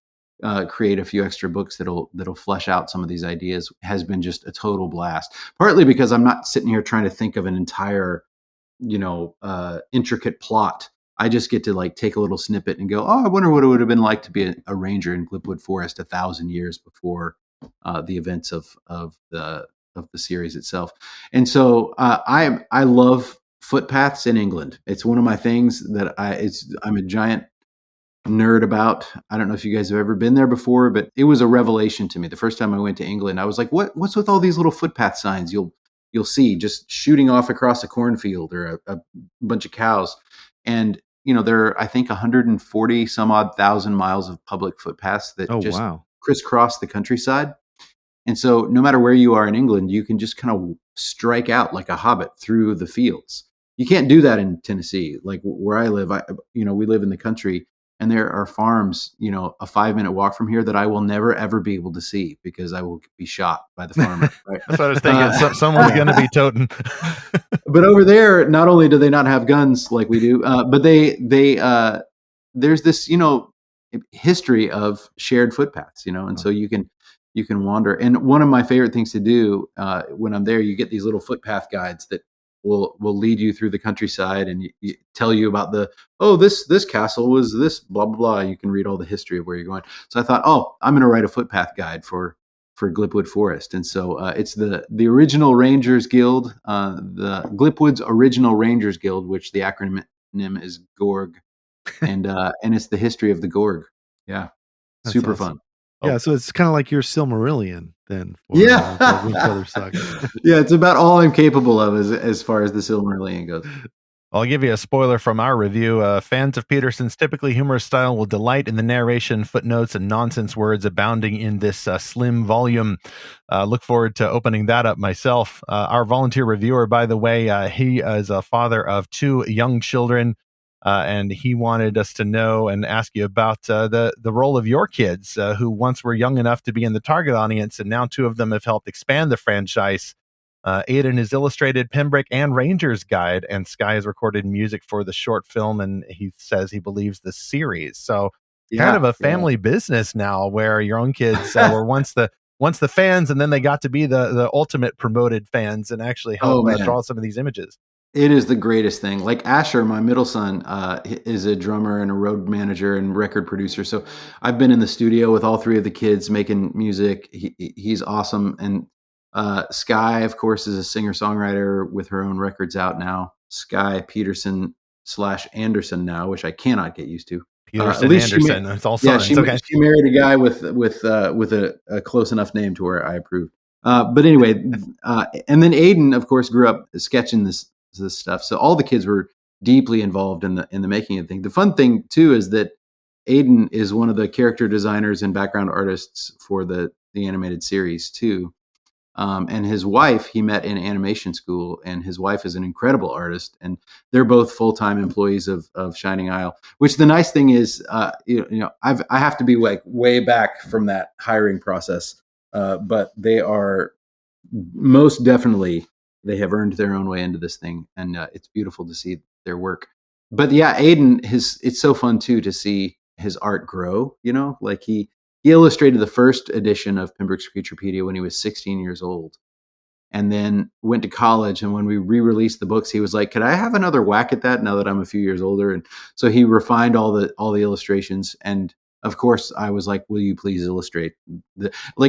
S3: create a few extra books that'll flesh out some of these ideas," has been just a total blast. Partly because I'm not sitting here trying to think of an entire, intricate plot. I just get to take a little snippet and go, "Oh, I wonder what it would have been like to be a ranger in Glipwood Forest 1,000 years before the events of the series itself." And so I love footpaths in England. It's one of my things that I'm a giant nerd about. I don't know if you guys have ever been there before, but it was a revelation to me. The first time I went to England, I was like, what's with all these little footpath signs you'll see just shooting off across a cornfield or a bunch of cows? And there are, I think, 140 some odd thousand miles of public footpaths that crisscross the countryside. And so no matter where you are in England, you can just kind of strike out like a hobbit through the fields. You can't do that in Tennessee. Like where I live, we live in the country, and there are farms, a 5-minute walk from here that I will never, ever be able to see because I will be shot by the farmer. Right?
S1: That's what I was thinking. Someone's going to be toting.
S3: But over there, not only do they not have guns like we do, but there's this, history of shared footpaths, and so you can wander. And one of my favorite things to do when I'm there, you get these little footpath guides that will lead you through the countryside and you tell you about this castle was this blah blah blah. You can read all the history of where you're going. So I thought, I'm going to write a footpath guide for Glipwood Forest. And so it's the original Rangers Guild, the Glipwood's original Rangers Guild, which the acronym is GORG, and it's the history of the GORG. Yeah,
S2: that's
S3: super
S2: awesome.
S3: fun.
S2: Yeah, so it's kind of like your Silmarillion then. For,
S3: yeah,
S2: the Wingfeather Saga.
S3: Yeah, it's about all I'm capable of as far as the Silmarillion goes.
S1: I'll give you a spoiler from our review. Fans of Peterson's typically humorous style will delight in the narration, footnotes, and nonsense words abounding in this slim volume. Look forward to opening that up myself. Our volunteer reviewer, by the way, he is a father of 2 young children, and he wanted us to know and ask you about the role of your kids, who once were young enough to be in the target audience, and now 2 of them have helped expand the franchise. Aiden has illustrated Pembroke and Ranger's Guide, and Sky has recorded music for the short film, and he says he believes the series. So kind of a family business now, where your own kids were once the fans, and then they got to be the ultimate promoted fans and actually help draw some of these images.
S3: It is the greatest thing. Like Asher, my middle son, is a drummer and a road manager and record producer. So I've been in the studio with all 3 of the kids making music. He's awesome. And Sky, of course, is a singer-songwriter with her own records out now. Sky Peterson / Anderson now, which I cannot get used to.
S1: Peterson Anderson. It's all sons.
S3: She married a guy with a close enough name to where I approved. But anyway, and then Aiden, of course, grew up sketching this stuff. So all the kids were deeply involved in the making of the thing. The fun thing too is that Aiden is one of the character designers and background artists for the animated series too. And his wife, he met in animation school, and his wife is an incredible artist, and they're both full-time employees of Shining Isle. Which the nice thing is, I have to be like way back from that hiring process, but they are most definitely, they have earned their own way into this thing, and it's beautiful to see their work. But yeah, Aiden, it's so fun too to see his art grow. Like he illustrated the first edition of Pembroke's Creaturepedia when he was 16 years old, and then went to college. And when we re-released the books, he was like, "Could I have another whack at that now that I'm a few years older?" And so he refined all the illustrations. And of course, I was like, "Will you please illustrate?"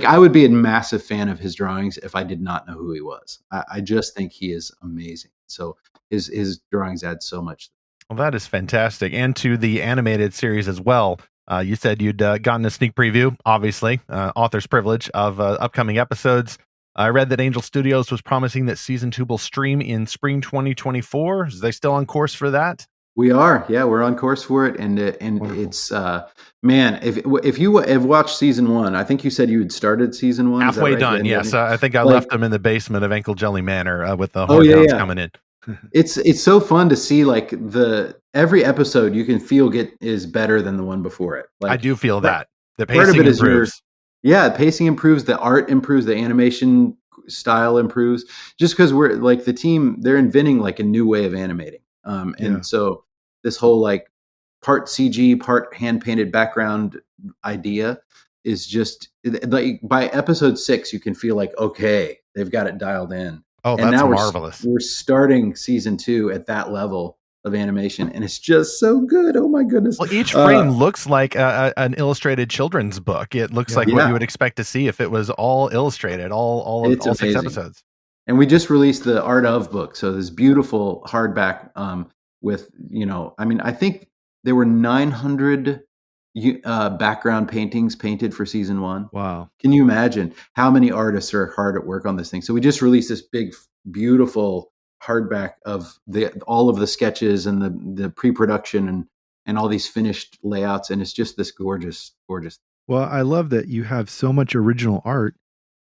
S3: I would be a massive fan of his drawings if I did not know who he was. I just think he is amazing. So his drawings add so much.
S1: Well, that is fantastic. And to the animated series as well. You said you'd gotten a sneak preview, obviously, author's privilege of upcoming episodes. I read that Angel Studios was promising that season 2 will stream in spring 2024. Is they still on course for that?
S3: We are. Yeah, we're on course for it. And it's, man, if you have watched season 1, I think you said you had started season 1.
S1: Halfway done, yes. I think I left them in the basement of Ankle Jelly Manor with the horns coming in.
S3: It's so fun to see, like, every episode you can feel is better than the one before it. Like,
S1: I do feel that the pacing improves.
S3: Pacing improves, the art improves, the animation style improves, just because we're like the team, they're inventing like a new way of animating. So this whole like part CG, part hand painted background idea is just like by episode 6, you can feel like, okay, they've got it dialed in.
S1: Oh, and that's marvelous.
S3: We're starting season 2 at that level of animation, and it's just so good. Oh my goodness.
S1: Well, each frame looks like an illustrated children's book. It looks like what you would expect to see if it was all illustrated, all 6 episodes.
S3: And we just released the Art of book. So this beautiful hardback with, I think there were 900 background paintings painted for season 1.
S2: Wow.
S3: Can you imagine how many artists are hard at work on this thing? So we just released this big, beautiful hardback of all of the sketches and the pre-production and all these finished layouts. And it's just this gorgeous.
S2: Well, I love that you have so much original art,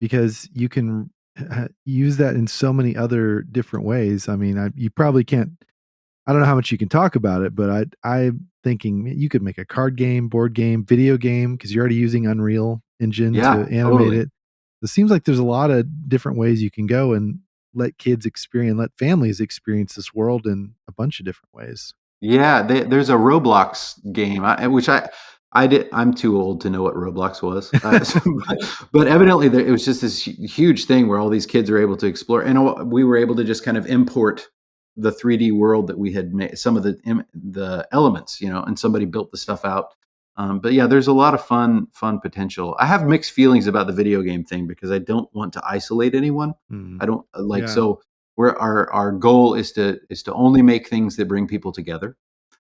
S2: because you can use that in so many other different ways. I mean, you probably can't, I don't know how much you can talk about it, but I'm thinking you could make a card game, board game, video game, because you're already using Unreal Engine to animate it. It seems like there's a lot of different ways you can go and let kids let families experience this world in a bunch of different ways.
S3: Yeah, there's a Roblox game, which I'm too old to know what Roblox was, but evidently it was just this huge thing where all these kids are able to explore, and we were able to just kind of import the 3D world that we had made, some of the elements, and somebody built the stuff out. But yeah, there's a lot of fun potential. I have mixed feelings about the video game thing because I don't want to isolate anyone. I don't like, so our goal is to only make things that bring people together.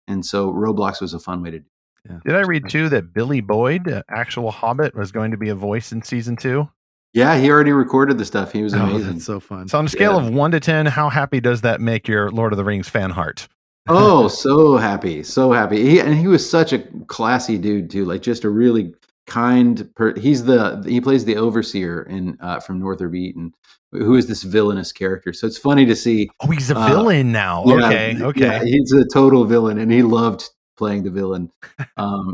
S3: And so Roblox was a fun way to do it.
S1: Yeah. Did I read too that Billy Boyd, actual Hobbit, was going to be a voice in season 2?
S3: Yeah, he already recorded the stuff. He was
S2: Oh,
S3: amazing.
S2: that's so fun.
S1: So on a scale of 1 to 10, how happy does that make your Lord of the Rings fan heart?
S3: Oh, so happy, so happy. He was such a classy dude too, like just a really kind he plays the overseer in from Northrop Eaton, who is this villainous character. So it's funny to see.
S1: Oh, he's a
S3: uh,
S1: villain now.
S3: yeah,
S1: Okay.
S3: he's a total villain, and he loved playing the villain.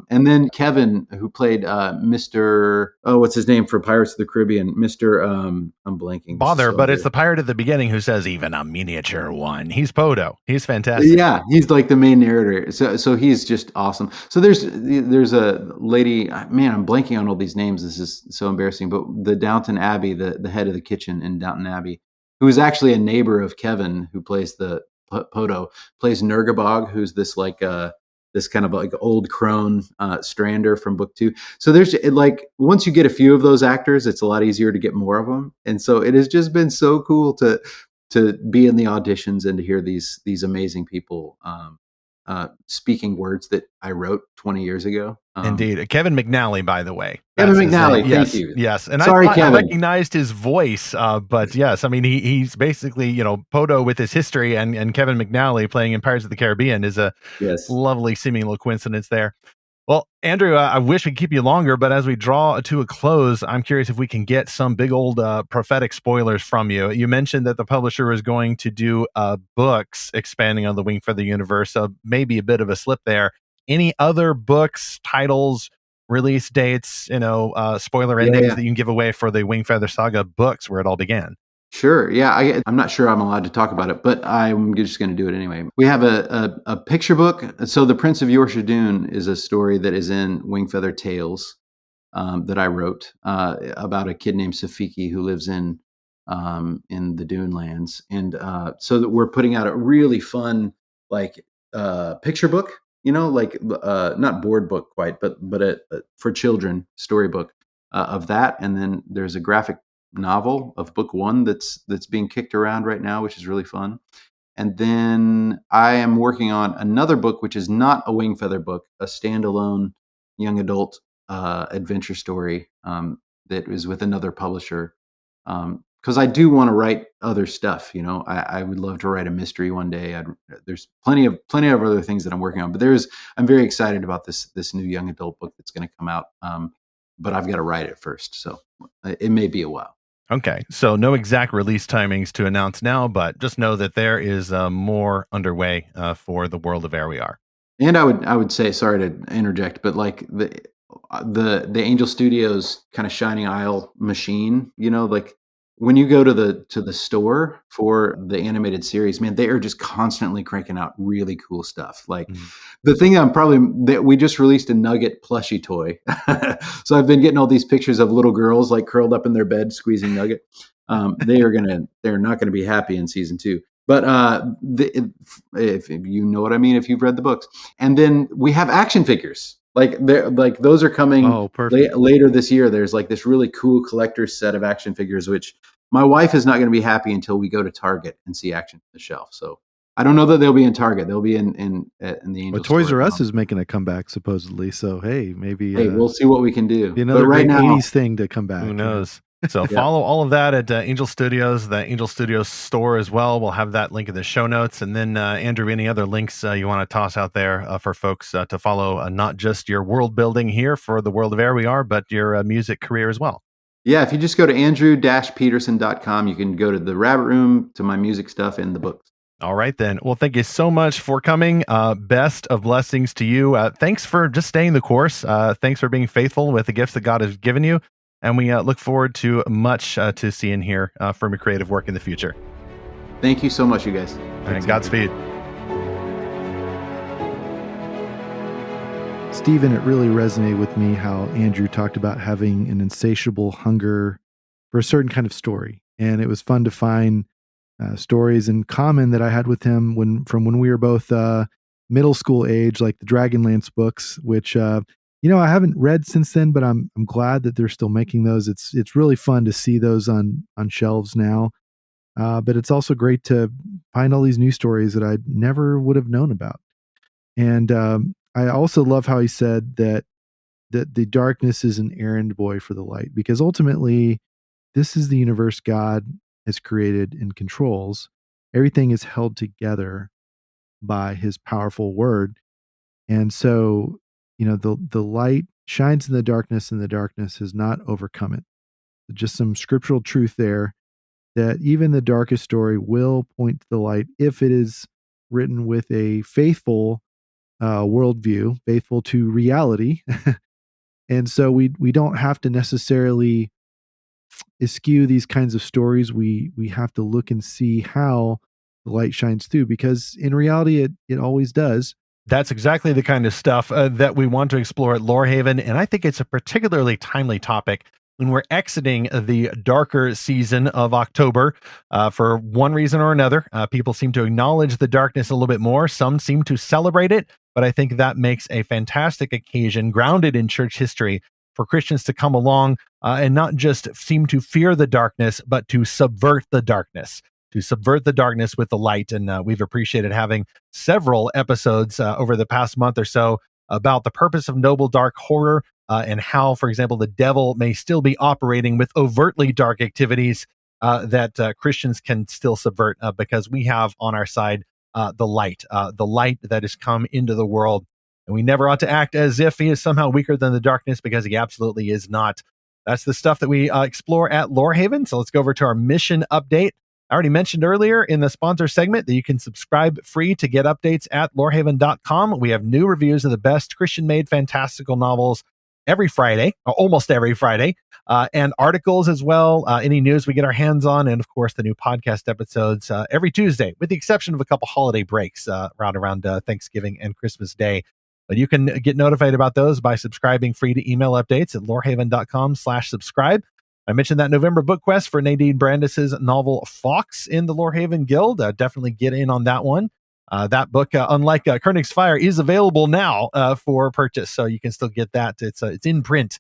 S3: And then Kevin, who played Mr. Oh, what's his name for Pirates of the Caribbean? Mr. I'm blanking. This is
S1: Bother,
S3: so
S1: but it's
S3: good.
S1: the pirate at the beginning who says, even a miniature one. He's Podo. He's fantastic.
S3: Yeah, he's like the main narrator. So he's just awesome. So there's a lady, man, I'm blanking on all these names. This is so embarrassing. But the Downton Abbey, the head of the kitchen in Downton Abbey, who is actually a neighbor of Kevin, who plays the Podo, plays Nurgabog, who's this kind of like old crone Strander from book 2. So there's like, once you get a few of those actors, it's a lot easier to get more of them. And so it has just been so cool to be in the auditions and to hear these amazing people speaking words that I wrote 20 years ago.
S1: Indeed. Kevin McNally, by the way.
S3: Kevin
S1: That's his
S3: McNally,
S1: name.
S3: thank
S1: Yes,
S3: you.
S1: yes. And
S3: Sorry,
S1: I
S3: Kevin.
S1: recognized his voice, but yes, I mean, he's basically, Podo with his history, and Kevin McNally playing in Pirates of the Caribbean is a
S3: Yes.
S1: lovely seeming little coincidence there. Well, Andrew, I wish we could keep you longer, but as we draw to a close, I'm curious if we can get some big old prophetic spoilers from you. You mentioned that the publisher is going to do books expanding on the Wingfeather universe, so maybe a bit of a slip there. Any other books, titles, release dates, spoiler endings that you can give away for the Wingfeather Saga books where it all began?
S3: Sure. Yeah, I'm not sure I'm allowed to talk about it, but I'm just going to do it anyway. We have a picture book. So The Prince of Yorshadun is a story that is in Wingfeather Tales that I wrote about a kid named Safiki who lives in the Dune lands. And so that we're putting out a really fun like picture book, like not board book quite, but a for children storybook of that. And then there's a graphic novel of book 1 that's being kicked around right now, which is really fun. And then I am working on another book, which is not a Wingfeather book, a standalone young adult adventure story that is with another publisher. Because I do want to write other stuff. I would love to write a mystery one day. There's plenty of other things that I'm working on, but I'm very excited about this new young adult book that's going to come out. But I've got to write it first, so it may be a while.
S1: Okay, so no exact release timings to announce now, but just know that there is more underway for the world of Aerwiar.
S3: And I would say, sorry to interject, but like the Angel Studios kind of Shining Isle machine, like when you go to the store for the animated series, man, they are just constantly cranking out really cool stuff. Like the thing that we just released a Nugget plushie toy. So I've been getting all these pictures of little girls like curled up in their bed squeezing Nugget. They're not gonna be happy in season 2. But if you know what I mean, if you've read the books, and then we have action figures. Like those are coming later this year. There's like this really cool collector's set of action figures, which my wife is not going to be happy until we go to Target and see action on the shelf. So I don't know that they'll be in Target. They'll be in the Angel.
S2: Well, Toys R Us is making a comeback supposedly. So hey, maybe
S3: we'll see what we can do.
S2: Another great 80s thing to come back.
S1: Who knows? So follow all of that at Angel Studios, the Angel Studios store as well. We'll have that link in the show notes. And then, Andrew, any other links you want to toss out there for folks to follow not just your world building here for the world of Aerwiar, but your music career as well?
S3: Yeah, if you just go to andrew-peterson.com, you can go to the Rabbit Room, to my music stuff, and the books.
S1: All right, then. Well, thank you so much for coming. Best of blessings to you. Thanks for just staying the course. Thanks for being faithful with the gifts that God has given you. And we look forward to much to see and hear from your creative work in the future.
S3: Thank you so much, you guys.
S1: And Godspeed.
S2: Stephen, it really resonated with me how Andrew talked about having an insatiable hunger for a certain kind of story. And it was fun to find stories in common that I had with him from when we were both middle school age, like the Dragonlance books, which I haven't read since then, but I'm glad that they're still making those. It's really fun to see those on shelves now. But it's also great to find all these new stories that I never would have known about. And I also love how he said that the darkness is an errand boy for the light, because ultimately this is the universe God has created and controls. Everything is held together by his powerful word. And so, the light shines in the darkness, and the darkness has not overcome it. Just some scriptural truth there, that even the darkest story will point to the light if it is written with a faithful worldview, faithful to reality. And so we don't have to necessarily eschew these kinds of stories. We have to look and see how the light shines through, because in reality it always does.
S1: That's exactly the kind of stuff that we want to explore at Lorehaven, and I think it's a particularly timely topic when we're exiting the darker season of October. For one reason or another, people seem to acknowledge the darkness a little bit more. Some seem to celebrate it, but I think that makes a fantastic occasion, grounded in church history, for Christians to come along and not just seem to fear the darkness, but to subvert the darkness. To subvert the darkness with the light. And we've appreciated having several episodes over the past month or so about the purpose of noble dark horror, and how, for example, the devil may still be operating with overtly dark activities that Christians can still subvert, because we have on our side the light that has come into the world. And we never ought to act as if he is somehow weaker than the darkness, because he absolutely is not. That's the stuff that we explore at Lorehaven. So let's go over to our mission update. I already mentioned earlier in the sponsor segment that you can subscribe free to get updates at lorehaven.com. We have new reviews of the best Christian-made fantastical novels every Friday, or almost every Friday, and articles as well, any news we get our hands on, and of course the new podcast episodes every Tuesday, with the exception of a couple holiday breaks around Thanksgiving and Christmas Day. But you can get notified about those by subscribing free to email updates at lorehaven.com/subscribe. I mentioned that November book quest for Nadine Brandis's novel Fox in the Lorehaven Guild. Definitely get in on that one. That book, unlike Koenig's Fire, is available now for purchase, so you can still get that. It's in print.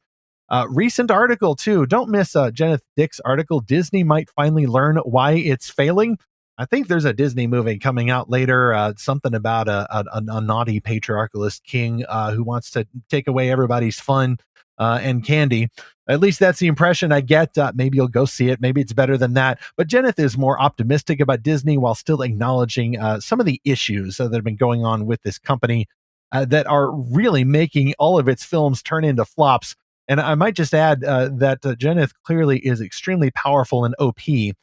S1: Recent article, too. Don't miss Jeneth Dick's article, Disney Might Finally Learn Why It's Failing. I think there's a Disney movie coming out later, something about a naughty patriarchalist king who wants to take away everybody's fun and candy. At least that's the impression I get. Maybe you'll go see it. Maybe it's better than that. But Jeneth is more optimistic about Disney while still acknowledging some of the issues that have been going on with this company that are really making all of its films turn into flops. And I might just add that Jeneth clearly is extremely powerful and OP,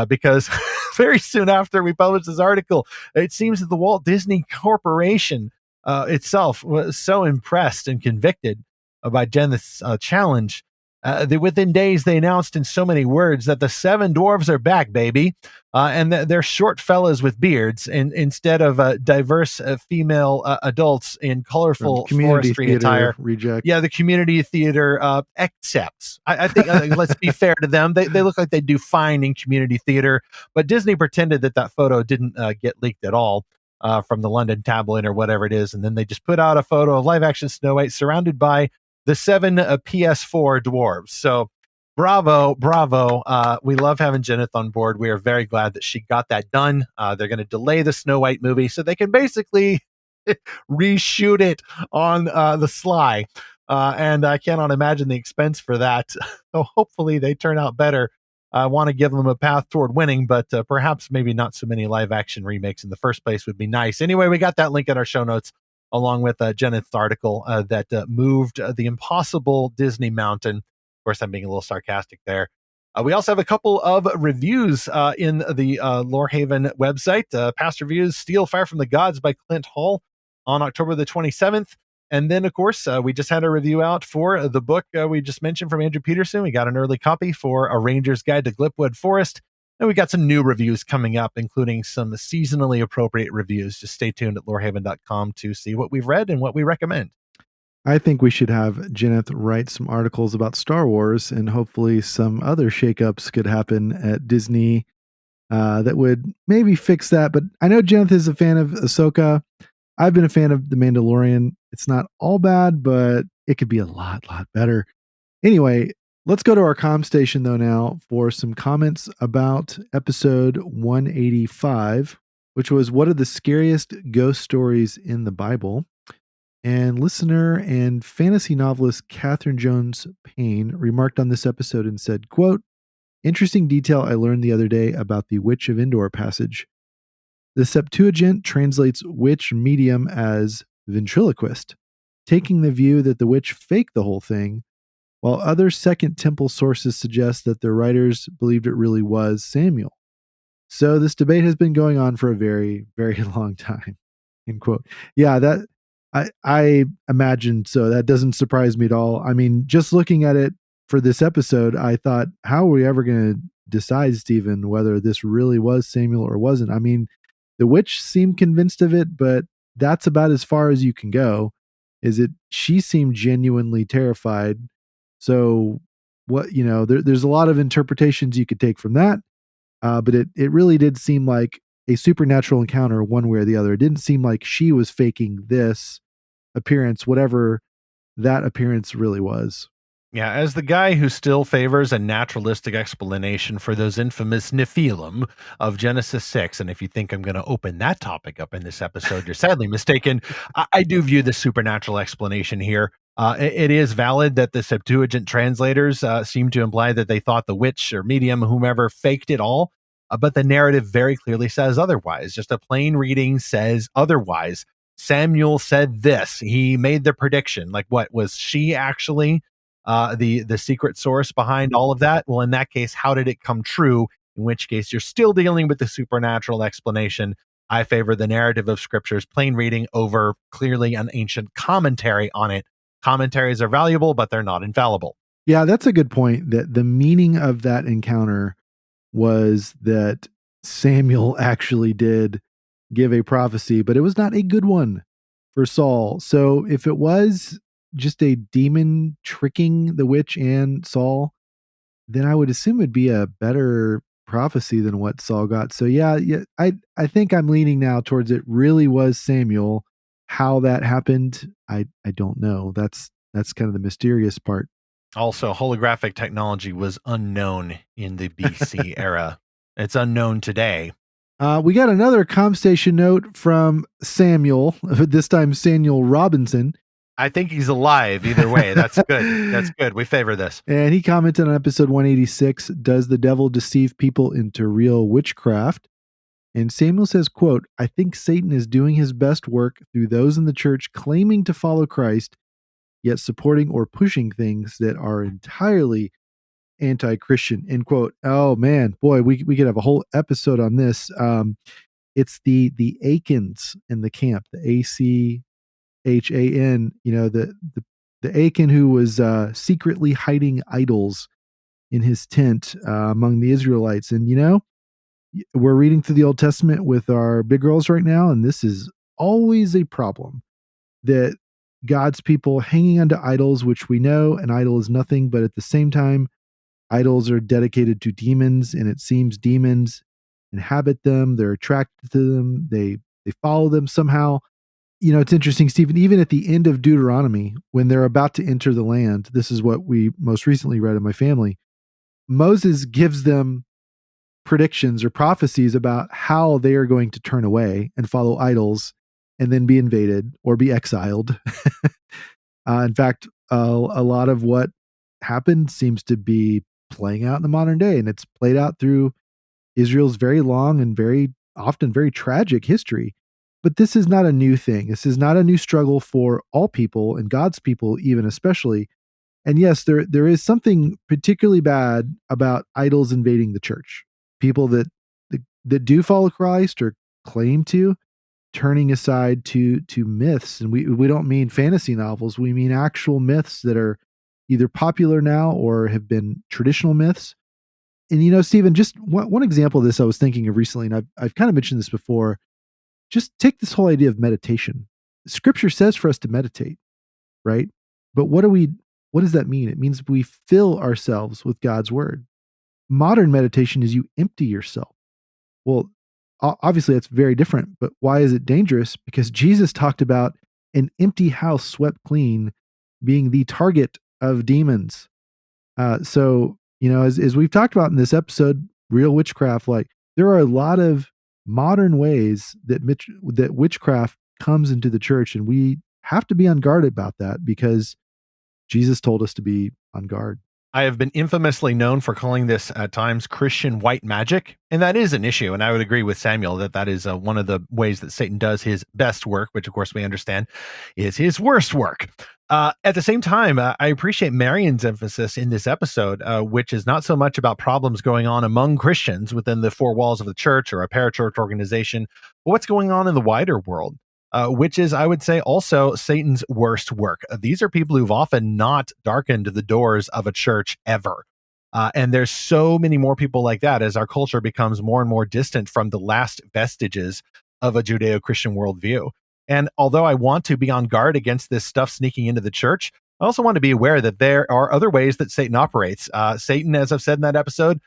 S1: because very soon after we published this article, it seems that the Walt Disney Corporation itself was so impressed and convicted by Jeneth's challenge that within days they announced in so many words that the 7 dwarves are back, baby, and that they're short fellas with beards, instead of diverse female adults in colorful forestry attire.
S2: Reject.
S1: Yeah, the community theater accepts. I think let's be fair to them. They look like they do fine in community theater, but Disney pretended that photo didn't get leaked at all from the London tabloid or whatever it is, and then they just put out a photo of live action Snow White surrounded by the 7 PS4 dwarves. So bravo. We love having Jeneth on board. We are very glad that she got that done. They're going to delay the Snow White movie so they can basically reshoot it on the sly. And I cannot imagine the expense for that. So hopefully they turn out better. I want to give them a path toward winning, but perhaps maybe not so many live action remakes in the first place would be nice. Anyway, we got that link in our show notes, along with Jeneth's article that moved the impossible Disney mountain. Of course, I'm being a little sarcastic there. We also have a couple of reviews in the Lorehaven website. Past reviews, Steal Fire from the Gods by Clint Hall on October the 27th. And then, of course, we just had a review out for the book we just mentioned from Andrew Peterson. We got an early copy for A Ranger's Guide to Glipwood Forest. And we got some new reviews coming up, including some seasonally appropriate reviews. Just stay tuned at lorehaven.com to see what we've read and what we recommend.
S2: I think we should have Jeneth write some articles about Star Wars, and hopefully some other shakeups could happen at Disney that would maybe fix that. But I know Jeneth is a fan of Ahsoka. I've been a fan of The Mandalorian. It's not all bad, but it could be a lot better. Anyway, let's go to our comm station, though, now for some comments about episode 185, which was what are the scariest ghost stories in the Bible? And listener and fantasy novelist Catherine Jones Payne remarked on this episode and said, quote, Interesting detail I learned the other day about the Witch of Endor passage. The Septuagint translates witch medium as ventriloquist, taking the view that the witch faked the whole thing, while other Second Temple sources suggest that the writers believed it really was Samuel. So this debate has been going on for a very, very long time. End quote. Yeah, that I imagine so. That doesn't surprise me at all. I mean, just looking at it for this episode, I thought, how are we ever going to decide, Stephen, whether this really was Samuel or wasn't? I mean, the witch seemed convinced of it, but that's about as far as you can go. Is it? She seemed genuinely terrified. So, what there's a lot of interpretations you could take from that. But it really did seem like a supernatural encounter one way or the other. It didn't seem like she was faking this appearance, whatever that appearance really was.
S1: Yeah, as the guy who still favors a naturalistic explanation for those infamous Nephilim of Genesis 6, and if you think I'm going to open that topic up in this episode, you're sadly mistaken. I do view the supernatural explanation here. It is valid that the Septuagint translators seem to imply that they thought the witch or medium, whomever, faked it all, but the narrative very clearly says otherwise. Just a plain reading says otherwise. Samuel said this. He made the prediction. Like, what was she actually? The secret source behind all of that? Well, in that case, how did it come true? In which case, you're still dealing with the supernatural explanation. I favor the narrative of Scripture's plain reading over clearly an ancient commentary on it. Commentaries are valuable, but they're not infallible.
S2: Yeah, that's a good point. That the meaning of that encounter was that Samuel actually did give a prophecy, but it was not a good one for Saul. So if it was just a demon tricking the witch and Saul, then I would assume it'd be a better prophecy than what Saul got. So yeah, I think I'm leaning now towards it really was Samuel. How that happened, I don't know. That's kind of the mysterious part.
S1: Also, holographic technology was unknown in the BC era. It's unknown today.
S2: We got another CommStation note from Samuel, this time Samuel Robinson.
S1: I think he's alive either way. That's good. That's good. We favor this.
S2: And he commented on episode 186, does the devil deceive people into real witchcraft? And Samuel says, quote, I think Satan is doing his best work through those in the church claiming to follow Christ, yet supporting or pushing things that are entirely anti-Christian, end quote. Oh man, boy, we could have a whole episode on this. It's the Achans in the camp, the ACHAN, the Achan who was secretly hiding idols in his tent among the Israelites. And we're reading through the Old Testament with our big girls right now, and this is always a problem, that God's people hanging onto idols, which we know an idol is nothing, but at the same time, idols are dedicated to demons, and it seems demons inhabit them. They're attracted to them. They follow them somehow. It's interesting, Stephen, even at the end of Deuteronomy, when they're about to enter the land, this is what we most recently read in my family. Moses gives them predictions or prophecies about how they are going to turn away and follow idols and then be invaded or be exiled. In fact, a lot of what happened seems to be playing out in the modern day, and it's played out through Israel's very long and very often very tragic history. But this is not a new thing. This is not a new struggle for all people, and God's people even especially. And yes, there is something particularly bad about idols invading the church. People that do follow Christ or claim to, turning aside to myths. And we don't mean fantasy novels. We mean actual myths that are either popular now or have been traditional myths. And Stephen, just one example of this I was thinking of recently, and I've kind of mentioned this before. Just take this whole idea of meditation. Scripture says for us to meditate, right? But what does that mean? It means we fill ourselves with God's word. Modern meditation is you empty yourself. Well, obviously that's very different, but why is it dangerous? Because Jesus talked about an empty house swept clean being the target of demons. So, as we've talked about in this episode, real witchcraft, like there are a lot of modern ways that witchcraft comes into the church, and we have to be on guard about that because Jesus told us to be on guard.
S1: I have been infamously known for calling this at times Christian white magic, and that is an issue. And I would agree with Samuel that that is one of the ways that Satan does his best work, which of course we understand is his worst work. At the same time, I appreciate Marion's emphasis in this episode, which is not so much about problems going on among Christians within the four walls of the church or a parachurch organization, but what's going on in the wider world. Which is, I would say, also Satan's worst work. These are people who've often not darkened the doors of a church ever. And there's so many more people like that as our culture becomes more and more distant from the last vestiges of a Judeo-Christian worldview. And although I want to be on guard against this stuff sneaking into the church, I also want to be aware that there are other ways that Satan operates. Satan, as I've said in that episode,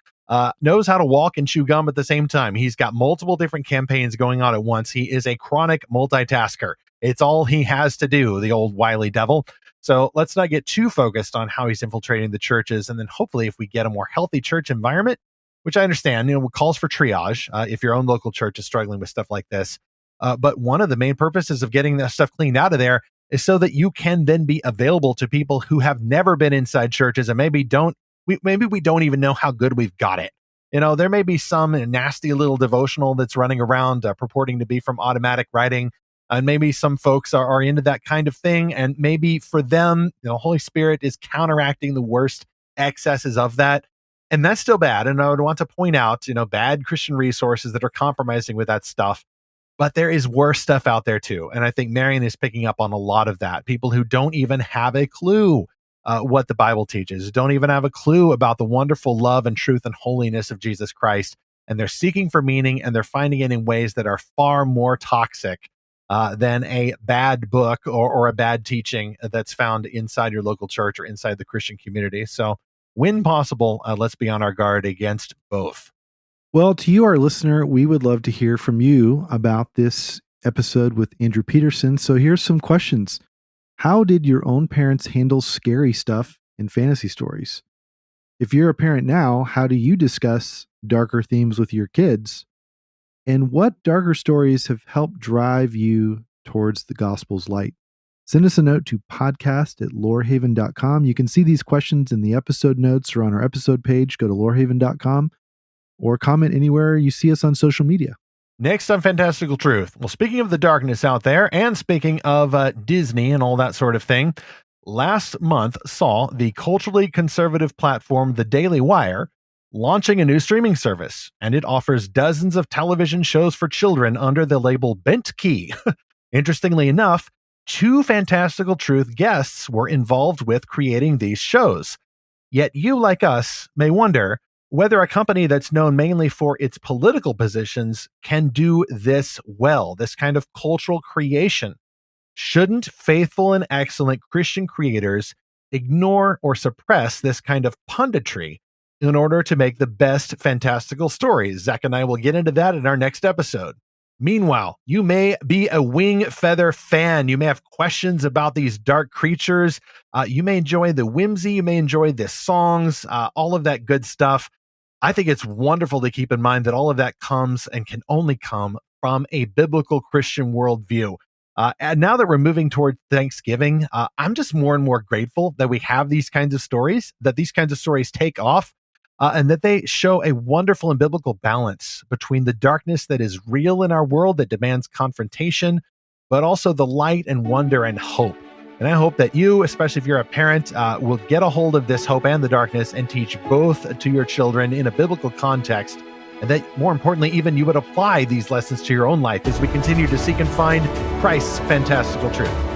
S1: knows how to walk and chew gum at the same time. He's got multiple different campaigns going on at once. He is a chronic multitasker. It's all he has to do, the old wily devil. So let's not get too focused on how he's infiltrating the churches. And then hopefully if we get a more healthy church environment, which I understand, calls for triage if your own local church is struggling with stuff like this. But one of the main purposes of getting that stuff cleaned out of there is so that you can then be available to people who have never been inside churches and maybe we don't even know how good we've got it. There may be some nasty little devotional that's running around purporting to be from automatic writing. And maybe some folks are into that kind of thing. And maybe for them, Holy Spirit is counteracting the worst excesses of that. And that's still bad. And I would want to point out, bad Christian resources that are compromising with that stuff. But there is worse stuff out there too. And I think Marion is picking up on a lot of that. People who don't even have a clue what the Bible teaches, don't even have a clue about the wonderful love and truth and holiness of Jesus Christ. And they're seeking for meaning, and they're finding it in ways that are far more toxic than a bad book or a bad teaching that's found inside your local church or inside the Christian community. So when possible, let's be on our guard against both.
S2: Well, to you, our listener, we would love to hear from you about this episode with Andrew Peterson. So here's some questions. How did your own parents handle scary stuff in fantasy stories? If you're a parent now, how do you discuss darker themes with your kids? And what darker stories have helped drive you towards the gospel's light? Send us a note to podcast@lorehaven.com. You can see these questions in the episode notes or on our episode page. Go to lorehaven.com or comment anywhere you see us on social media.
S1: Next on Fantastical Truth. Well, speaking of the darkness out there, and speaking of Disney and all that sort of thing, last month saw the culturally conservative platform The Daily Wire launching a new streaming service, and it offers dozens of television shows for children under the label Bent Key. Interestingly enough, 2 Fantastical Truth guests were involved with creating these shows. Yet you, like us, may wonder whether a company that's known mainly for its political positions can do this well, this kind of cultural creation. Shouldn't faithful and excellent Christian creators ignore or suppress this kind of punditry in order to make the best fantastical stories? Zach and I will get into that in our next episode. Meanwhile, you may be a Wingfeather fan. You may have questions about these dark creatures. You may enjoy the whimsy. You may enjoy the songs, all of that good stuff. I think it's wonderful to keep in mind that all of that comes and can only come from a biblical Christian worldview. And now that we're moving toward Thanksgiving, I'm just more and more grateful that we have these kinds of stories, that these kinds of stories take off, and that they show a wonderful and biblical balance between the darkness that is real in our world that demands confrontation, but also the light and wonder and hope. And I hope that you, especially if you're a parent, will get a hold of this hope and the darkness and teach both to your children in a biblical context. And that, more importantly, even you would apply these lessons to your own life as we continue to seek and find Christ's fantastical truth.